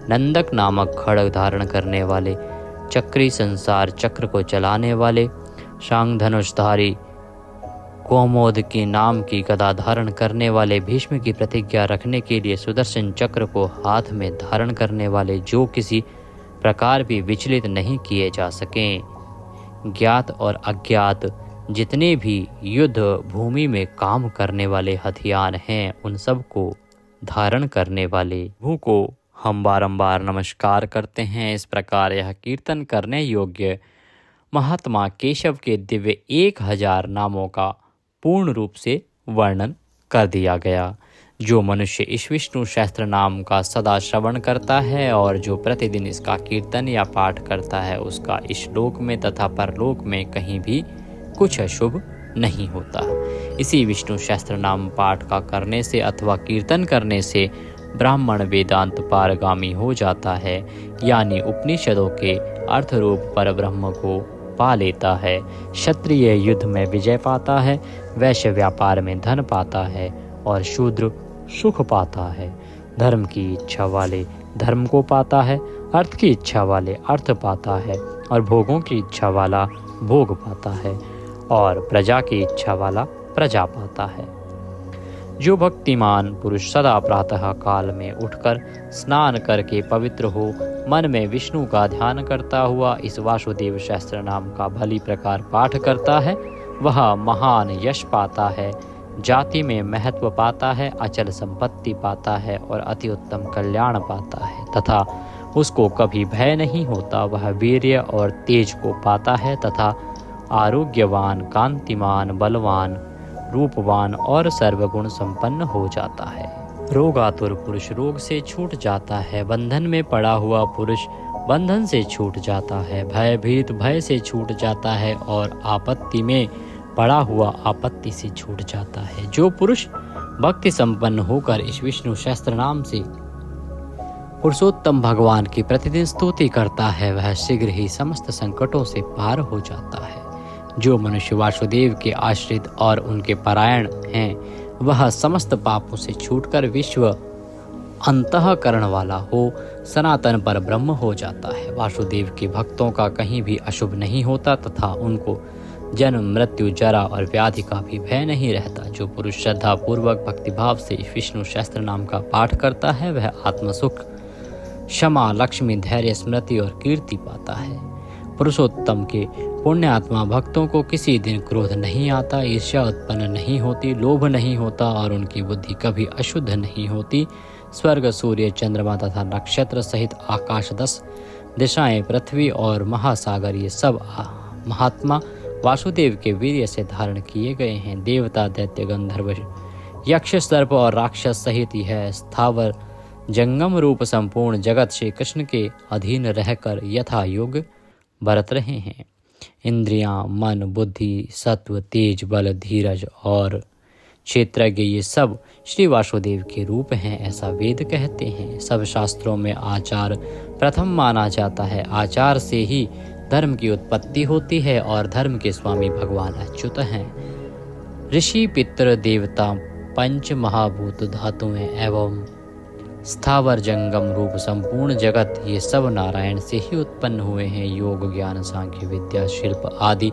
नंदक नामक खड्ग धारण करने वाले, चक्री संसार चक्र को चलाने वाले, शांग धनुषधारी, कोमोद की नाम की गदा धारण करने वाले, भीष्म की प्रतिज्ञा रखने के लिए सुदर्शन चक्र को हाथ में धारण करने वाले, जो किसी प्रकार भी विचलित नहीं किए जा सकें, ज्ञात और अज्ञात जितने भी युद्ध भूमि में काम करने वाले हथियार हैं, उन सब को धारण करने वाले प्रभु को हम बारंबार नमस्कार करते हैं। इस प्रकार यह कीर्तन करने योग्य महात्मा केशव के दिव्य 1000 नामों का पूर्ण रूप से वर्णन कर दिया गया। जो मनुष्य इस विष्णु सहस्त्र नाम का सदा श्रवण करता है और जो प्रतिदिन इसका कीर्तन या पाठ करता है, उसका इस लोक में तथा परलोक में कहीं भी कुछ अशुभ नहीं होता। इसी विष्णु सहस्त्र नाम पाठ का करने से अथवा कीर्तन करने से ब्राह्मण वेदांत पारगामी हो जाता है, यानी उपनिषदों के अर्थ रूप पर ब्रह्म को पा लेता है। क्षत्रिय युद्ध में विजय पाता है, वैश्य व्यापार में धन पाता है और शूद्र सुख पाता है। धर्म की इच्छा वाले धर्म को पाता है, अर्थ की इच्छा वाले अर्थ पाता है और भोगों की इच्छा वाला भोग पाता है और प्रजा की इच्छा वाला प्रजा पाता है। जो भक्तिमान पुरुष सदा प्रातः काल में उठकर स्नान करके पवित्र हो मन में विष्णु का ध्यान करता हुआ इस वासुदेव सहस्त्र नाम का भली प्रकार पाठ करता है, वह महान यश पाता है, जाति में महत्व पाता है, अचल संपत्ति पाता है और अति उत्तम कल्याण पाता है तथा उसको कभी भय नहीं होता। वह वीर्य और तेज को पाता है तथा आरोग्यवान, कांतिमान, बलवान, रूपवान और सर्वगुण संपन्न हो जाता है। रोगातुर पुरुष रोग से छूट जाता है, बंधन में पड़ा हुआ पुरुष बंधन से छूट जाता है, भयभीत भय से छूट जाता है और आपत्ति में पड़ा हुआ आपत्ति से छूट जाता है। जो पुरुष भक्ति संपन्न होकर इस विष्णु सहस्त्र नाम से पुरुषोत्तम भगवान की प्रतिदिन स्तुति करता है, वह शीघ्र ही समस्त संकटों से पार हो जाता है। जो मनुष्य वासुदेव के आश्रित और उनके परायण हैं, वह समस्त पापों से छूटकर विश्व अंतःकरण वाला हो सनातन पर ब्रह्म हो जाता है। वासुदेव के भक्तों का कहीं भी अशुभ नहीं होता तथा उनको जन्म, मृत्यु, जरा और व्याधि का भी भय नहीं रहता। जो पुरुष श्रद्धा पूर्वक भक्तिभाव से विष्णु सहस्त्र नाम का पाठ करता है, वह आत्मसुख, क्षमा, लक्ष्मी, धैर्य, स्मृति और कीर्ति पाता है। पुरुषोत्तम के पुण्य आत्मा भक्तों को किसी दिन क्रोध नहीं आता, ईर्ष्या उत्पन्न नहीं होती, लोभ नहीं होता और उनकी बुद्धि कभी अशुद्ध नहीं होती। स्वर्ग, सूर्य, चंद्रमा तथा नक्षत्र सहित आकाश, 10 दिशाएं, पृथ्वी और महासागर, ये सब महात्मा वासुदेव के वीर्य से धारण किए गए हैं। देवता, दैत्य, गंधर्व, यक्ष, सर्प और राक्षस सहित यह स्थावर जंगम रूप संपूर्ण जगत श्री कृष्ण के अधीन रहकर यथा योग बरत रहे हैं। इंद्रियां, मन, बुद्धि, सत्व, तेज, बल, धीरज और क्षेत्रज्ञ, ये सब श्री वासुदेव के रूप हैं, ऐसा वेद कहते हैं। सब शास्त्रों में आचार प्रथम माना जाता है। आचार से ही धर्म की उत्पत्ति होती है और धर्म के स्वामी भगवान अच्युत हैं। ऋषि, पितर, देवता, पंच महाभूत, धातुएं एवं स्थावर जंगम रूप संपूर्ण जगत, ये सब नारायण से ही उत्पन्न हुए हैं। योग, ज्ञान, सांख्य, विद्या, शिल्प आदि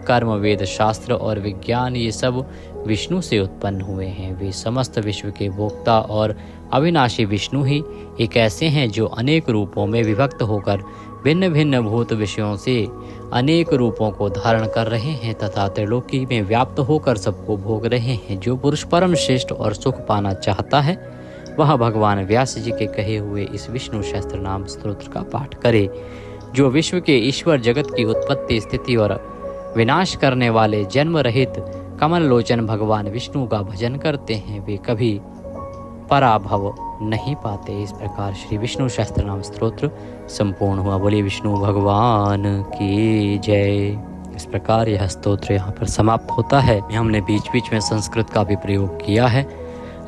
कर्म, वेद, शास्त्र और विज्ञान, ये सब विष्णु से उत्पन्न हुए हैं। वे समस्त विश्व के भोक्ता और अविनाशी विष्णु ही एक ऐसे हैं जो अनेक रूपों में विभक्त होकर भिन्न भिन्न भूत विषयों से अनेक रूपों को धारण कर रहे हैं तथा त्रिलोकी में व्याप्त होकर सबको भोग रहे हैं। जो पुरुष परम श्रेष्ठ और सुख पाना चाहता है, वह भगवान व्यास जी के कहे हुए इस विष्णु सहस्त्र नाम स्तोत्र का पाठ करे। जो विश्व के ईश्वर, जगत की उत्पत्ति, स्थिति और विनाश करने वाले जन्म रहित कमल लोचन भगवान विष्णु का भजन करते हैं, वे कभी पराभव नहीं पाते। इस प्रकार श्री विष्णु सहस्त्र नाम स्तोत्र संपूर्ण हुआ। बोलिए विष्णु भगवान की जय। इस प्रकार यह स्तोत्र यहाँ पर समाप्त होता है। हमने बीच बीच में संस्कृत का भी प्रयोग किया है।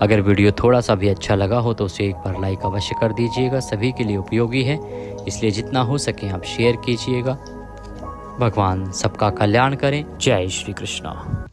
अगर वीडियो थोड़ा सा भी अच्छा लगा हो तो उसे एक बार लाइक अवश्य कर दीजिएगा। सभी के लिए उपयोगी है, इसलिए जितना हो सके आप शेयर कीजिएगा। भगवान सबका कल्याण करें। जय श्री कृष्णा।